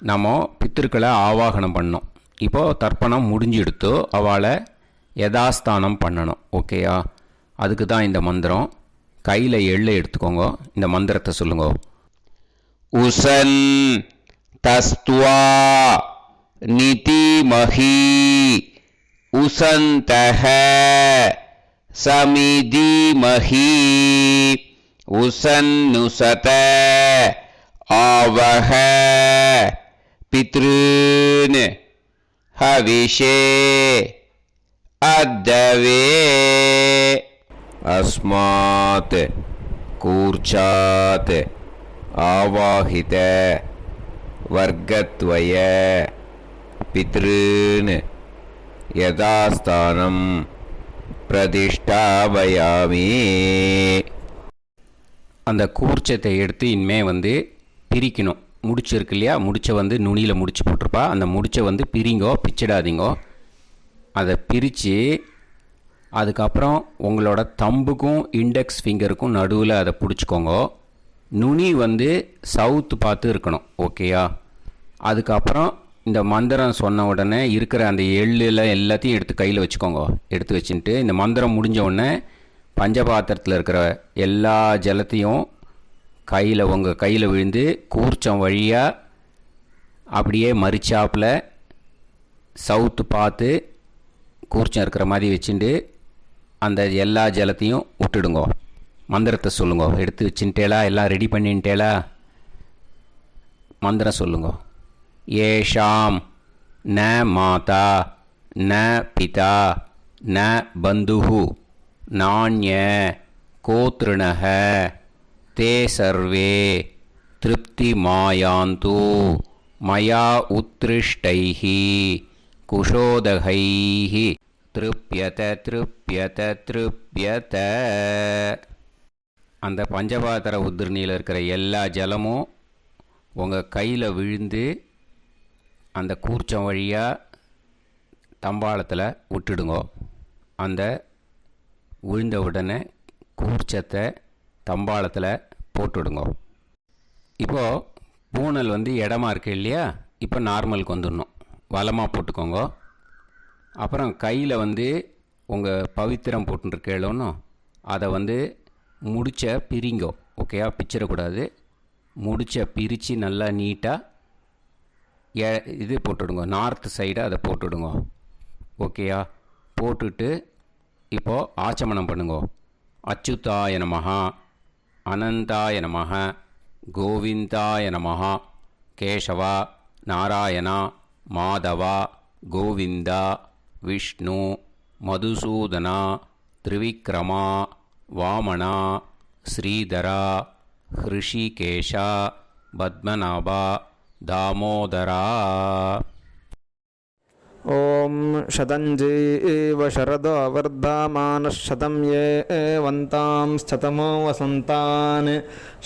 நம்ம பித்திருக்களை ஆவாகனம் பண்ணோம். இப்போது தர்ப்பணம் முடிஞ்செடுத்து அவளை யதாஸ்தானம் பண்ணணும். ஓகேயா? அதுக்கு தான் இந்த மந்திரம். கையில் எள்ளை எடுத்துக்கோங்க. இந்த மந்திரத்தை சொல்லுங்க. உசன் தஸ்துவா நிதிமஹி உசந்தஹ சமிதிமஹி உசன்னுசத ஆவஹ பித்ருன் ஹவிஷே அத்தவே. அஸ்மாத் கூர்ச்சாத் ஆவாஹித வர்க்கத்வய பித்ருன் யதாஸ்தானம் பிரதிஷ்டாபயாமி. அந்த கூர்ச்சத்தை எடுத்து இனிமே பிரிக்கணும். முடிச்சிருக்கு இல்லையா? முடிச்சை நுனியில் முடிச்சு போட்டிருப்பா. அந்த முடிச்சை பிரிங்கோ, பிச்சிடாதீங்கோ. அதை பிரித்து அதுக்கப்புறம் உங்களோட தம்புக்கும் இண்டெக்ஸ் ஃபிங்கருக்கும் நடுவில் அதை பிடிச்சிக்கோங்க. நுனி சவுத்து பார்த்து இருக்கணும். ஓகேயா? அதுக்கப்புறம் இந்த மந்திரம் சொன்ன உடனே இருக்கிற அந்த எள்ளில் எல்லாத்தையும் எடுத்து கையில் வச்சுக்கோங்க. எடுத்து வச்சுட்டு இந்த மந்திரம் முடிஞ்ச உடனே பஞ்சபாத்திரத்தில் இருக்கிற எல்லா ஜலத்தையும் உங்கள் கையில் விழுந்து கூர்ச்சம் வழியாக அப்படியே மறிச்சாப்பில் சவுத்து பார்த்து கூர்ச்சம் இருக்கிற மாதிரி வச்சுட்டு அந்த எல்லா ஜலத்தையும் விட்டுடுங்க. மந்திரத்தை சொல்லுங்க. எடுத்து வச்சுட்டேலா? எல்லாம் ரெடி பண்ணிட்டேலா? மந்திரம் சொல்லுங்க. ஏஷாம் ந மாதா ந பிதா ந பந்துஹு நாண்ய கோத்ருணஹ தே சர்வே திருப்தி மாயாந்து மயா உத்ருஷ்டைஹி குஷோதகைஹி திருப்யத திருப்யத திருப்யத. அந்த பஞ்சபாத்திர உதிர்ணியில் இருக்கிற எல்லா ஜலமும் உங்கள் கையில் விழுந்து அந்த கூர்ச்சம் வழியாக தம்பாளத்தில் விட்டுடுங்க. அந்த விழுந்த உடனே கூர்ச்சத்தை தம்பாளத்தில் போட்டுவிடுங்க. இப்போது பூனல் இடமா இருக்கு இல்லையா? இப்போ நார்மலுக்கு வந்துடணும். வலமாக போட்டுக்கோங்க. அப்புறம் கையில் உங்கள் பவித்திரம் போட்டுருக்கேளோன்னு அதை முடிச்ச பிரிங்கோ. ஓகேயா, பிச்சிடக்கூடாது. முடிச்ச பிரித்து நல்லா நீட்டாக இது போட்டுடுங்க, நார்த் சைடை அதை போட்டுடுங்க. ஓகேயா, போட்டுட்டு இப்போது ஆச்சமனம் பண்ணுங்க. அச்சுதாய நமஹ, அனந்தாய நமஹ, கோவிந்தாய நமஹ, கேசவா, நாராயணா, மாதவா, கோவிந்தா, விஷ்ணு, மதுசூதனா, திரிவிக்ரமா, வாமனா, ஸ்ரீதரா, ஹிருஷிகேஷா, பத்மநாபா, தாமோதரா. ॐ शतञ्जीव शरदो वर्धमानः शतं ये वन्तां शतमो वसन्तान्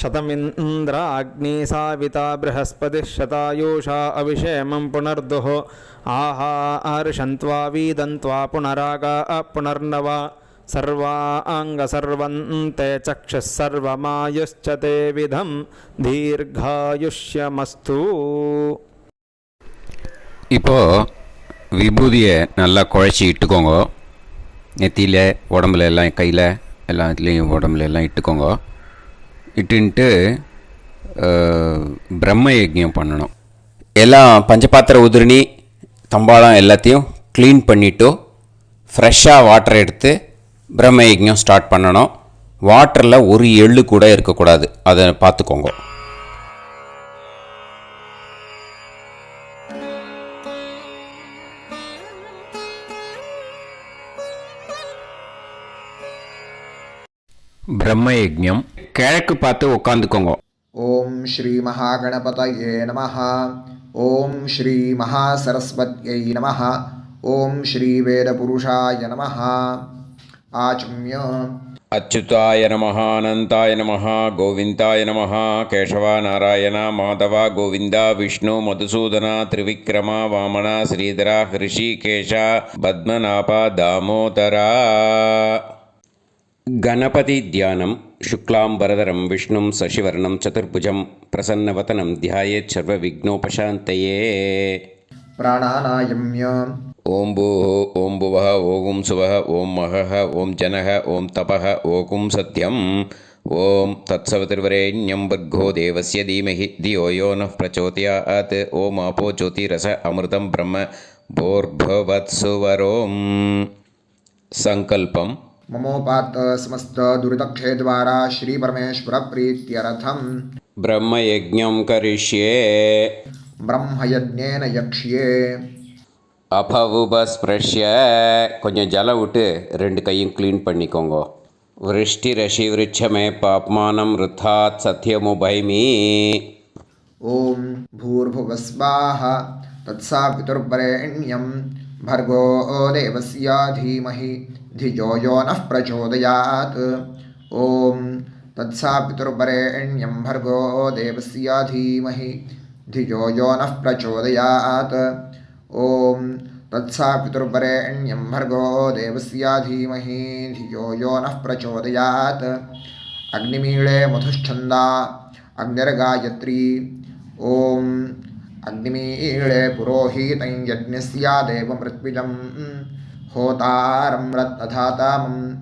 शतमिन्द्राग्नी साविता बृहस्पतिः शतायुषा अभिषेमं पुनर्दुः आहार्षन्त्वा वीदन्त्वा पुनरागा पुनर्नवा सर्वाङ्गसर्वन्ते चक्षुः सर्वमायुश्च ते विधं दीर्घायुष्यमस्तु. இப்போது விபூதியை நல்லா குழச்சி இட்டுக்கோங்க. நெத்தியில், உடம்புல எல்லாம், கையில் எல்லாத்துலேயும் உடம்புல எல்லாம் இட்டுக்கோங்க. இட்டுன்ட்டு பிரம்ம யஜ்ஞம் பண்ணணும். எல்லாம் பஞ்சபாத்திர உதிரணி தம்பாளம் எல்லாத்தையும் க்ளீன் பண்ணிவிட்டு ஃப்ரெஷ்ஷாக வாட்டர் எடுத்து பிரம்ம யஜ்ஞம் ஸ்டார்ட் பண்ணணும். வாட்டரில் ஒரு எள்ளு கூட இருக்கக்கூடாது, அதை பார்த்துக்கோங்க. பிரம்ம யஜ்ஞம் கிழக்கு பார்த்து உட்காந்துக்கோங்க. ஓம் ஸ்ரீ மகாகணபதயே நமஹ. ஓம் ஸ்ரீ மகாசரஸ்வத்யை நமஹ. ஓம் ஸ்ரீ வேதபுருஷாய நமஹ. ஆச்சம்ய அச்சுதாய நமஹ, அனந்தாய நமஹ, கோவிந்தாய நமஹ, கேசவா, நாராயணா, மாதவா, கோவிந்தா, விஷ்ணு, மதுசூதனா, திரிவிக்ரமா, வாமனா, ஸ்ரீதரா, ஹிருஷிகேஷா, பத்மநாபா, தாமோதரா. गणपति ध्यानं शुक्लांबरधरं विष्णुं शशिवर्णं चतुर्भुजं प्रसन्नवदनं ध्यायेत् सर्वविघ्नोपशान्तये. प्राणानायम्य ओं भूः ओं भुवः ओं सुवः ओं महः ओं जनः ओं तपः ओं सत्यम्. ओं तत्सवितुर्वरेण्यं भर्गो देवस्य धीमहि धियो यो नः प्रचोदयात्. ओं आपो ज्योतिरस अमृतं ब्रह्म भूर्भुवत्सुवरों. संकल्पम्. ममोपात समस्त दुरितक्षय द्वारा श्री परमेश्वर प्रीत्यर्थम ब्रह्मयज्ञं करिष्ये. ब्रह्मयज्ञेन यक्ष्ये. அபவுபஸ்பிரஷ்ய கொஞ்சம் ஜலம் விட்டு 2 கையும் க்ளீன் பண்ணிக்கோங்க. விருஷ்டி ரஷி விருட்சமே பாப்மானம் ருத்தாத் சத்யமுபைமி. ஓம் பூர்புவஸ்வாஹா தத்சாவிதுர்வரெண்யம் भर्गो देवस्य धीमहि धियो यो नः प्रचोदयात्. ॐ तत्सवितुर्वरेण्यं भर्गो देवस्य धीमहि धियो यो नः प्रचोदयात्. ॐ तत्सवितुर्वरेण्यं भर्गो देवस्य धीमहि धियो यो नः प्रचोदयात्. अग्निमीळे मधुश्छन्दा अग्निर्गायत्री. ॐ अग्निमीळे पुरोहितं यज्ञस्य देवमृत्विजं होतारं रत्नधातामम्.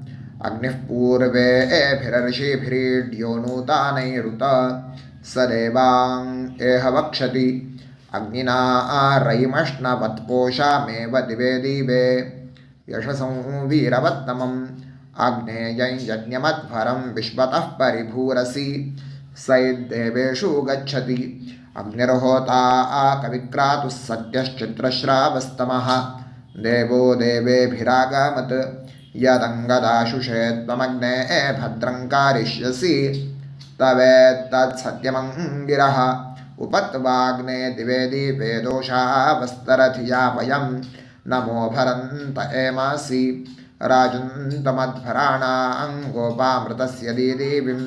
अग्निः पूर्वेभिरर्षिभिरीड्यो नूतानैरुत स देवां एह वक्षति. अग्निना रयिमश्नवत्पोषामेव दिवे दिवे यशसं वीरवत्तमम्. आग्नेयं यज्ञमध्वरं विश्वतः परिभूरसि सैद्देवेषु गच्छति. अग्निर्होता कविक्रातुः सद्यश्चित्रश्रावस्तमः. देवो देवेभिरागमत् यदङ्गदाशुषे त्वमग्ने भद्रं कारिष्यसि तवेत्तत्सत्यमङ्गिरः. उपत्वाग्ने दिवे दीपे दोषावस्तरधिया वयं नमो भरन्त एमासि. राजन्तमध्वराणां गोपामृतस्य दीदेवीं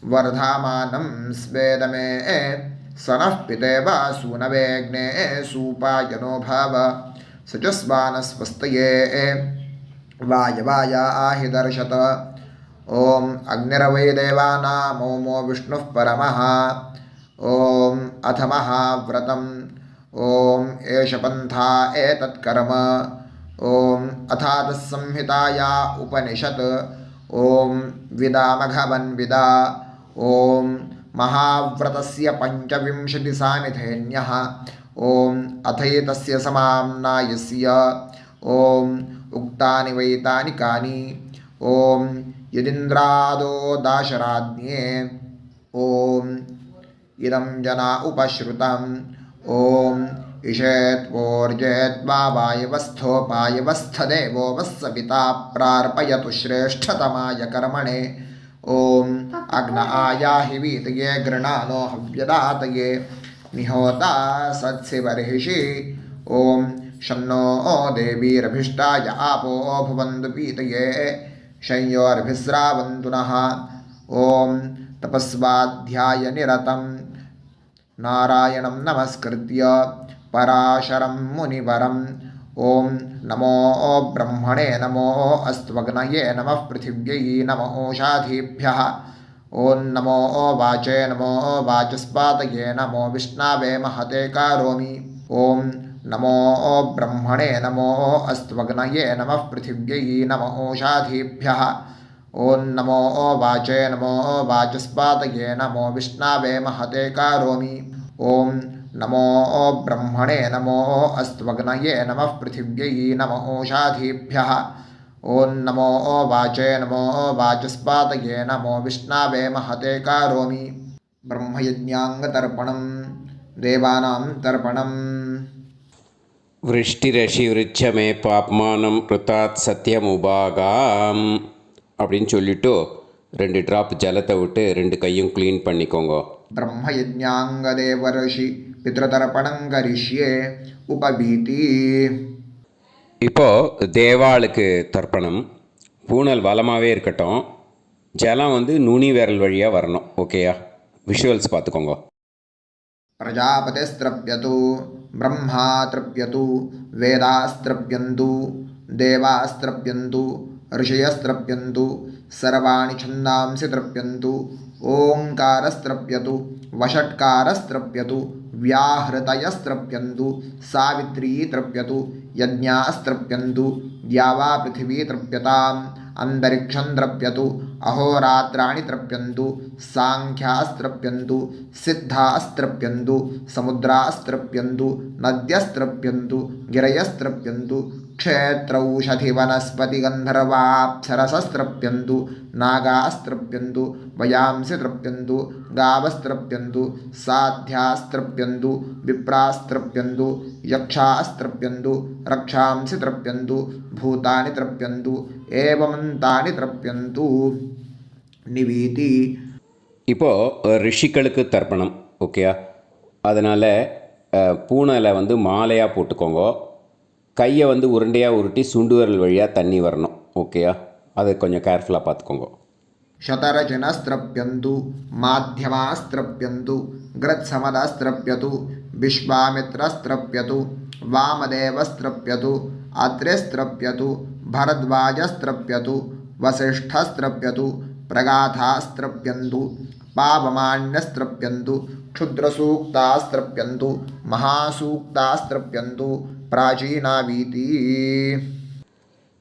वर्धामानं स्वेदमे स नः पितेव सूनवेग्ने सूपायनो भाव सचस्वानस्वस्तये वायवायाहि दर्शत. ॐ अग्निर्वै देवानामोमो विष्णुः परमः. ॐ अथ महाव्रतम्. ॐ एष पन्था एतत्कर्म ॐ अथातसंहिताया उपनिषत् ॐ विदामघवन्विदा ॐ महाव्रतस्य पञ्चविंशतिसामिथेन्यः ॐ अथैतस्य समाम्नायस्य ॐ उक्तानि वैतानि कानि ॐ यदिन्द्रादो दाशराज्ञे ॐ इदं जना उपश्रुतम् ॐ इषेत्वोर्जेत्वावायवस्थोपायवस्थदेवो वस्सविता प्रार्पयतु श्रेष्ठतमाय कर्मणे ॐ अग्न आयाहि वीतये गृणानो हव्यदातये निहोता सत्सिवर्हिषि ॐ शन्नो देवीरभिष्टाय आपो भुवन्तु पीतये शंयोर्भिस्रावन्तु नः ॐ तपस्वाध्यायनिरतं नारायणं नमस्कृत्य पराशरं मुनिवरं ॐ नमो ब्रह्मणे नमो अस्त्वग्नये नमः पृथिव्यै नमो ओषाधीभ्यः ॐ नमो वाचे नमो वाचस्पातये नमो विष्णवे महते करोमि ॐ नमो ब्रह्मणे नमो अस्त्वग्नये नमः पृथिव्यै नमो ओषाधीभ्यः ॐ नमो वाचे नमो वाचस्पातये नमो विष्णवे महते करोमि ॐ नमो ब्रह्मणे नमो अस्त्वग्नये नमः पृथिव्यै नमो ओषाधीभ्यः ॐ नमो वाचे नमो वाचस्पातये नमो विष्णवे महते करोमि ब्रह्मयज्ञाङ्गतर्पणं देवानां तर्पणम् விருஷ்டிரஷி விருட்சமே பாப்மானம் ருத்தாத் சத்தியமுபாகாம் அப்படின்னு சொல்லிட்டு 2 ட்ராப் ஜலத்தை விட்டு 2 கையும் க்ளீன் பண்ணிக்கோங்க. ब्रह्मयज्ञाङ्गदेवर्षि पितृतर्पणं करिष्ये उपवीति இப்போது தேவாளுக்கு தர்ப்பணம். பூனல் வளமாகவே இருக்கட்டும். ஜலம் வந்து நுனி விரல் வழியாக வரணும். ஓகேயா? விஷுவல்ஸ் பார்த்துக்கோங்க. प्रजापतिस्त्रप्यतु ब्रह्मा तृप्यतु वेदास्त्रप्यन्तु देवास्त्रप्यन्तु ऋषयस्त्रप्यन्तु सर्वाणि छन्दांसि तृप्यन्तु ओङ्कारस्त्रप्यतु वषट्कारस्त्रप्यतु व्याहृतयस्त्रप्यन्तु सावित्री तृप्यतु यज्ञास्त्रप्यन्तु द्यावा पृथिवी तृप्यताम् अंतरिक्षं तृप्यतु अहोरात्राणि तृप्यन्तु सांख्यास्त्रप्यन्तु सिद्धास्त्रप्यन्तु समुद्रास्त्रप्यन्तु नद्यस्त्रप्यन्तु गिरयस्त्रप्यन्तु क्षेत्रौषधिवनस्पतिगन्धर्वाप्सरसस्त्रप्यन्तु नागास्त्रप्यन्तु वयांसि तृप्यन्तु गावस्त्रप्यन्तु साध्यास्त्रप्यन्तु विप्रास्त्रप्यन्तु यक्षास्त्रप्यन्तु रक्षांसि तृप्यन्तु भूतानि तृप्यन्तु एवमन्तानि तृप्यन्तु निवीति. இப்போது ரிஷிகளுக்கு தர்ப்பணம். ஓகேயா? அதனால் பூனலை வந்து மாலையாக போட்டுக்கோங்க. கையை வந்து உருண்டையாக உருட்டி சுண்டு விரல் வழியாக தண்ணி வரணும். ஓகேயா? அதை கொஞ்சம் கேர்ஃபுல்லாக பார்த்துக்கோங்க. शतरजनस्त्रप्यन्तु माध्यमास्त्रप्यन्तु ग्रत्समदस्त्रप्यतु विश्वामित्रस्त्रप्यतु वामदेवस्त्रप्यतु अत्रिस्त्रप्यतु भरद्वाजस्त्रप्यतु वसिष्ठस्त्रप्यतु प्रगाथास्त्रप्यन्तु पावमान्यस्त्रप्यन्तु क्षुद्रसूक्तास्त्रप्यन्तु महासूक्तास्त्रप्यन्तु प्राचीनावीति.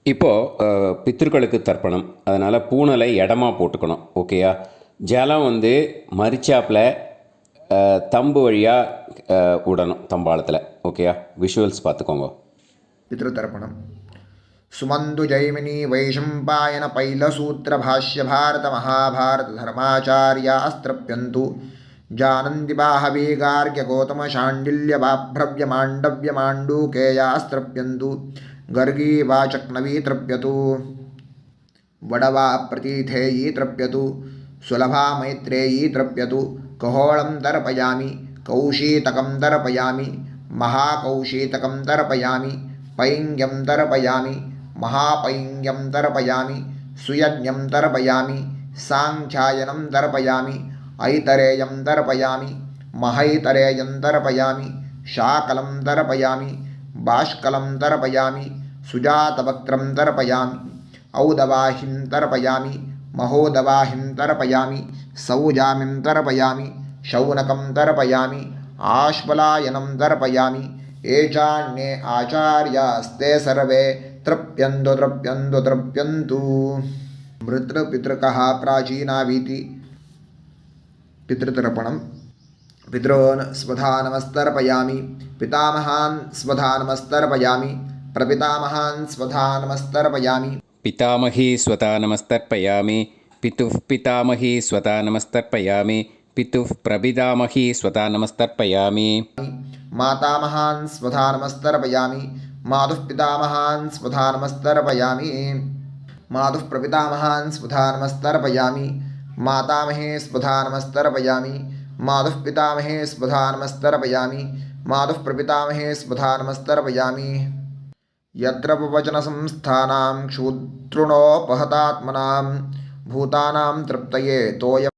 இப்போது பித்திருக்களுக்கு தர்ப்பணம். அதனால் பூனலை இடமா போட்டுக்கணும். ஓகேயா? ஜலம் வந்து மரிச்சாப்பில் தம்பு வழியாக விடணும் தம்பாளத்தில். ஓகேயா? விஷுவல்ஸ் பார்த்துக்கோங்க. पितृतर्पणं सुमन्तु जैमिनी वैशम्पायन पैलसूत्रभाष्य भारत महाभारत धर्माचार्यास्त्रप्यन्तु जानन्ति बाहवी गार्ग्य गौतम शाण्डिल्य बाभ्रव्य माण्डव्य माण्डूकेयास्त्रप्यन्तु गर्गी वाचक्नवी तृप्यतु वडवा प्रतीथेयी तृप्यतु सुलभा मैत्रेयी तृप्यतु कहोळं तर्पयामि कौशीतकं तर्पयामि महाकौशीतकं तर्पयामि पैङ्ग्यं तर्पयामि महापैङ्ग्यं तर्पयामि सुयज्ञं तर्पयामि साङ्ख्यायनं तर्पयामि ऐतरेयं तर्पयामि महैतरेयं तर्पयामि शाकलं तर्पयामि बाष्कलं तर्पयामि सुजातवक्त्रं तर्पयामि औदवाहिं तर्पयामि महोदवाहिं तर्पयामि सौजामिं तर्पयामि शौनकं तर्पयामि आश्वलायनं तर्पयामि एचान्ये आचार्यास्ते सर्वे तृप्यन्तु तृप्यन्तु तृप्यन्तु मृतृपितृकः प्राचीनावीति पितृतर्पणम् पितॄन् स्वधा नमस्तर्पयामि पितामहान् स्वधा नमस्तर्पयामि प्रपितामहान् स्वधा नमस्तर्पयामि पितामही स्वता नमस्तर्पयामि पितुः पितामही स्वता नमस्तर्पयामि पितुः प्रपितामही स्वता नमस्तर्पयामि मातामहान् स्वधा नमस्तर्पयामि मातुः पितामहान् स्वधा नमस्तर्पयामि मातुः प्रपितामहान् स्वधा नमस्तर्पयामि मातामहे स्वधा नमस्तर्पयामि मातुः पितामहे स्वधा नमस्तर्पयामि मातुः प्रपितामहे स्वधा नमस्तर्पयामि यत्र वचनसंस्थानां क्षुद्रुणोपहतात्मनां भूतानां तृप्तये तोयं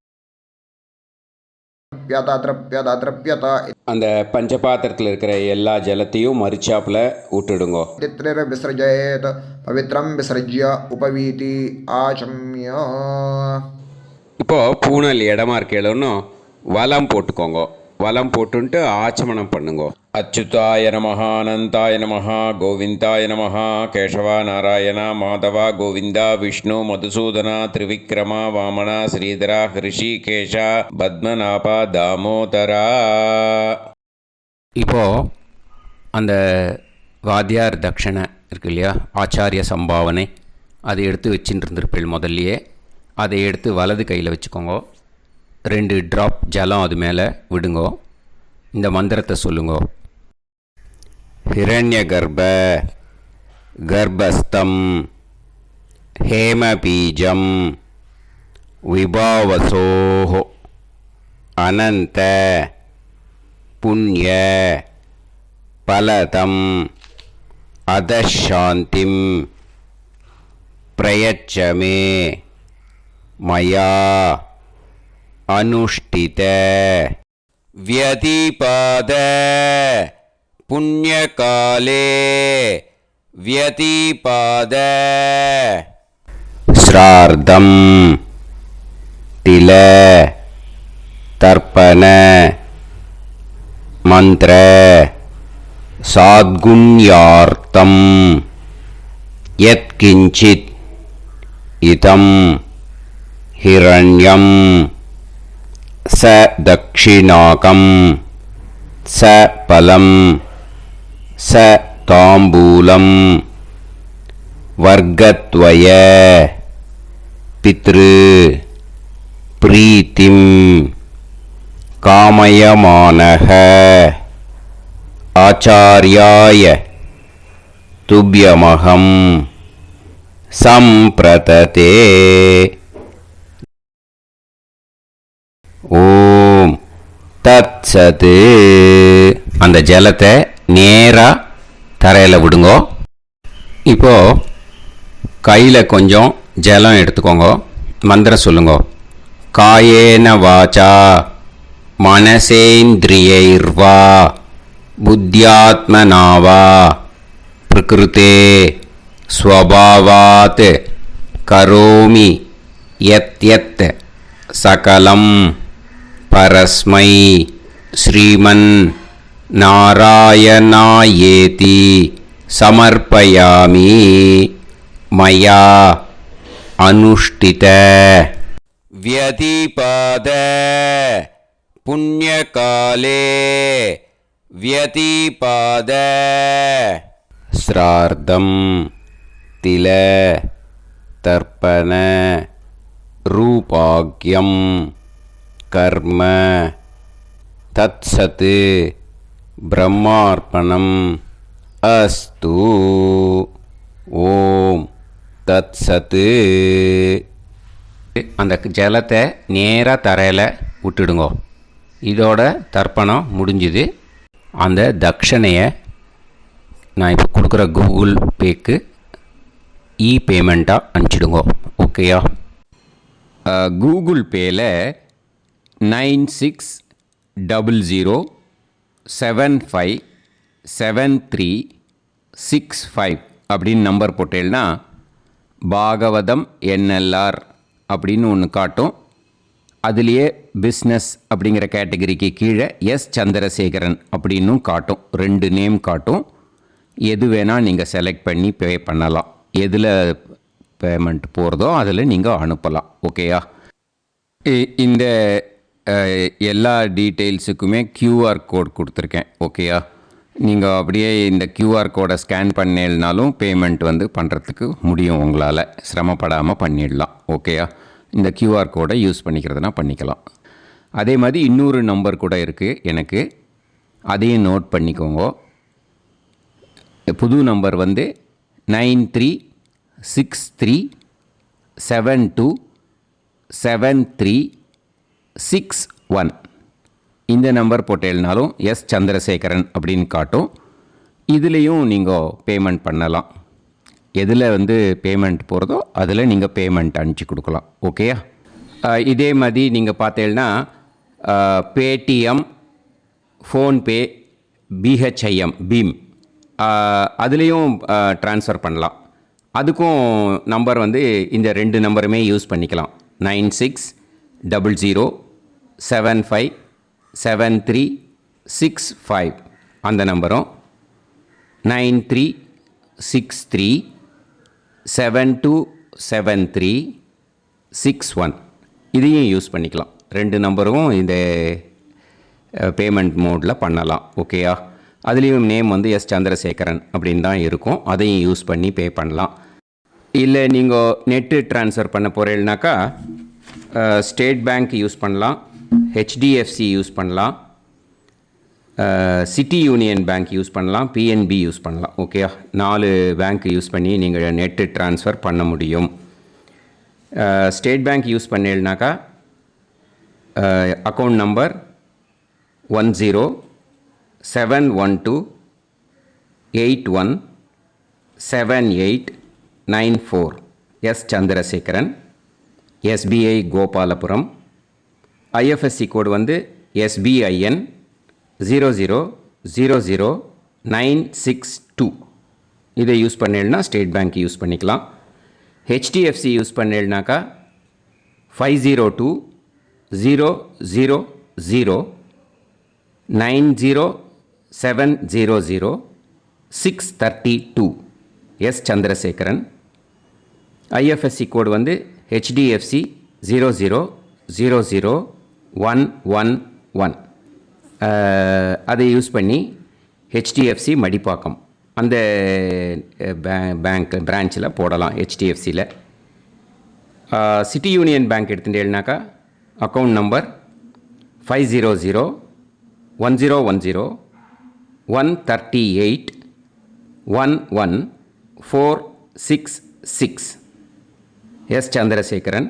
तृप्यत அந்த பஞ்சபாத்திரத்தில் இருக்கிற எல்லா ஜலத்தையும் மரிச்சாப்பில் விட்டுடுங்கோ. विसृजेत पवित्रं विसृज्य उपवीति आचम्य இப்போது பூனல் இடமா இருக்கேன்னு வலம் போட்டுக்கோங்க. வலம் போட்டுன்ட்டு ஆச்சமனம் பண்ணுங்க. அச்சுதாய நமஹ அனந்தாய நமஹ கோவிந்தாய நமஹ கேசவா நாராயணா மாதவா கோவிந்தா விஷ்ணு மதுசூதனா திரிவிக்ரமா வாமனா ஸ்ரீதரா ஹிருஷிகேஷா பத்மநாபா தாமோதரா. இப்போது அந்த வாத்தியார் தட்சணை இருக்கு இல்லையா, ஆச்சாரிய சம்பாவனை, அதை எடுத்து வச்சுட்டு இருந்திருப்பேள் முதல்லையே. அதை எடுத்து வலது கையில் வச்சுக்கோங்க. 2 ட்ராப் ஜலம் அது மேலே விடுங்கோ. இந்த மந்திரத்தை சொல்லுங்கோ. ஹிரண்ய கர்ப்ப கர்ப்பஸ்தம் ஹேமபீஜம் விபாவசோஹோ அனந்த புண்ணிய பலதம் அதசாந்திம் பிரயச்சமே மயா अनुष्ठित व्यतिपाद पुण्यकाले व्यतिपाद श्रार्धं तिल तर्पण मंत्र साद्गुण्यार्थं यत्किंचित् इदं हिरण्यं स दक्षिणाकं स फलं स ताम्बूलं वर्गद्वय पितृ प्रीतिं कामयमानः आचार्याय तुभ्यमहं सम्प्रतते. ஓம் தத் சத்து. அந்த ஜலத்தை நேராக தரையில் விடுங்கோ. இப்போது கையில் கொஞ்சம் ஜலம் எடுத்துக்கோங்க. மந்திரம் சொல்லுங்க. காயேன வாச்சா மனசேந்திரியைர்வா புத்தியாத்மனாவா பிரகிருதே ஸ்வபாவாத் கரோமி யத் யத் சகலம் பரஸ்மை ஸ்ரீமன் நாராயணாயேதி சமர்ப்பயாமி மயா அனுஷ்டித व्यतिपाद पुण्यकाले व्यतिपाद श्रार्धं तिल तर्पण रूपाग्यं कर्म तत्सत् ब्रह्मार्पणम् अस्तु. ஓம் தத்சத்து. அந்த ஜலத்தை நேராக தரையில் விட்டுடுங்கோ. இதோட தர்ப்பணம் முடிஞ்சுது. அந்த தட்சணையை நான் இப்போ கொடுக்குற கூகுள் பேக்கு பேமெண்ட்டாக அனுப்பிச்சிடுங்கோ. ஓகேயா? கூகுள் பேயில் 9600757365 அப்படின்னு நம்பர் போட்டேன்னா பாகவதம் NLR அப்படின்னு ஒன்று காட்டும். அதுலேயே பிஸ்னஸ் அப்படிங்கிற கேட்டகரிக்கு கீழே எஸ் சந்திரசேகரன் அப்படின்னும் காட்டும். 2 நேம் காட்டும். எது வேணால் நீங்கள் செலக்ட் பண்ணி பே பண்ணலாம். எதில் பேமெண்ட் போகிறதோ அதில் நீங்கள் அனுப்பலாம். ஓகேயா? இந்த எல்லா டீட்டெயில்ஸுக்குமே கியூஆர் கோட் கொடுத்துருக்கேன். ஓகேயா? நீங்கள் அப்படியே இந்த கியூஆர் கோடை ஸ்கேன் பண்ணேனாலும் பேமெண்ட் பண்ணுறதுக்கு முடியும். உங்களால் சிரமப்படாமல் பண்ணிடலாம். ஓகேயா? இந்த கியூஆர் கோடை யூஸ் பண்ணிக்கிறதுனா பண்ணிக்கலாம். அதே மாதிரி இன்னொரு நம்பர் கூட இருக்குது எனக்கு, அதையும் நோட் பண்ணிக்கோங்க. புது நம்பர் 9363727361. இந்த நம்பர் போட்டேல்னாலும் எஸ் சந்திரசேகரன் அப்படின்னு காட்டும். இதுலேயும் நீங்கள் பேமெண்ட் பண்ணலாம். எதில் பேமெண்ட் போகிறதோ அதில் நீங்கள் பேமெண்ட் அனுப்பிச்சி கொடுக்கலாம். ஓகேயா? இதே மாதிரி நீங்கள் பார்த்தேன்னா பேடிஎம், ஃபோன்பே, பிஹெச்ஐஎம், பீம் அதுலேயும் ட்ரான்ஸ்ஃபர் பண்ணலாம். அதுக்கும் நம்பர் இந்த 2 நம்பருமே யூஸ் பண்ணிக்கலாம். 9600757365 அந்த நம்பரும் 9363727361 இதையும் யூஸ் பண்ணிக்கலாம். 2 நம்பரும் இந்த பேமெண்ட் மோடில் பண்ணலாம். ஓகேயா? அதுலேயும் நேம் எஸ் சந்திரசேகரன் அப்படின்னு தான் இருக்கும். அதையும் யூஸ் பண்ணி பே பண்ணலாம். இல்லை நீங்கள் நெட்டு ட்ரான்ஸ்ஃபர் பண்ண போகிறீங்கனாக்கா ஸ்டேட் பேங்க் யூஸ் பண்ணலாம், ஹெச்டிஎஃப்சி யூஸ் பண்ணலாம், சிட்டி யூனியன் பேங்க் யூஸ் பண்ணலாம், பிஎன்பி யூஸ் பண்ணலாம். ஓகேயா? 4 பேங்க் யூஸ் பண்ணி நீங்கள் நெட்டு ட்ரான்ஸ்ஃபர் பண்ண முடியும். ஸ்டேட் பேங்க் யூஸ் பண்ணீங்கனாக்கா account number 1071281789 S Chandrasekaran, SBI Gopalapuram. IFSC code SBIN 0000962. இதை யூஸ் பண்ணேன்னா ஸ்டேட் பேங்க் யூஸ் பண்ணிக்கலாம். ஹெச்டிஎஃப்சி யூஸ் பண்ணேன்னாக்கா 5020090700 S Chandrasekaran. IFSC code HDFC 0000111. அதை யூஸ் பண்ணி ஹெச்டிஎஃப்சி மடிப்பாக்கம் அந்த பேங்க் பிரான்ச்சில் போடலாம். ஹெச்டிஎஃப்சியில் சிட்டி யூனியன் பேங்க் எடுத்துட்டேன்னாக்கா account number 5001010381146 S Chandrasekaran.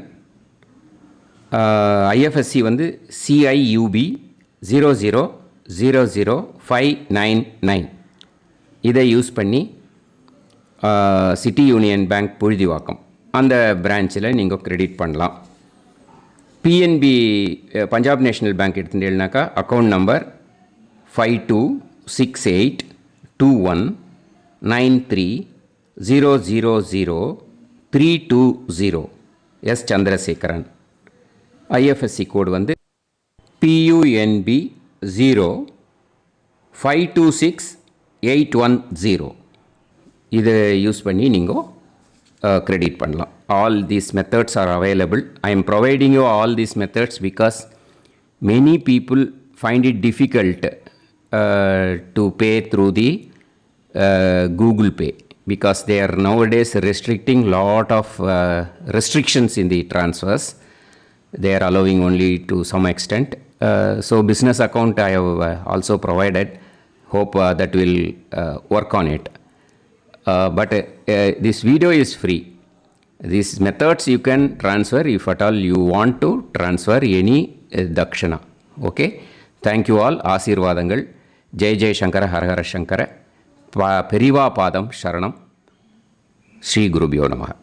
IFSC CIUB 0000599. இதை யூஸ் பண்ணி சிட்டி யூனியன் பேங்க் புழுதிவாக்கம் அந்த பிரான்ச்சில் நீங்கள் கிரெடிட் பண்ணலாம். பிஎன்பி பஞ்சாப் நேஷ்னல் பேங்க் எடுத்துட்டேன்னாக்கா account number 52682193000320 S Chandrasekaran. IFSC code PUNB 0526810. இதை யூஸ் பண்ணி நீங்கள் கிரெடிட் பண்ணலாம். All these methods are available. I am providing you all these methods because many people find it difficult to pay through the Google Pay because they are nowadays restricting lot of restrictions in the transfers. They are allowing only to some extent. So business account I have also provided. Hope that will work on it. But this video is free. These methods you can transfer if at all you want to transfer any dakshana. Okay. Thank you all. Aasirvadangal. Jai Jai Shankara Har Har Shankara. Periva Padam Sharanam. Shri Gurubhyo Namaha.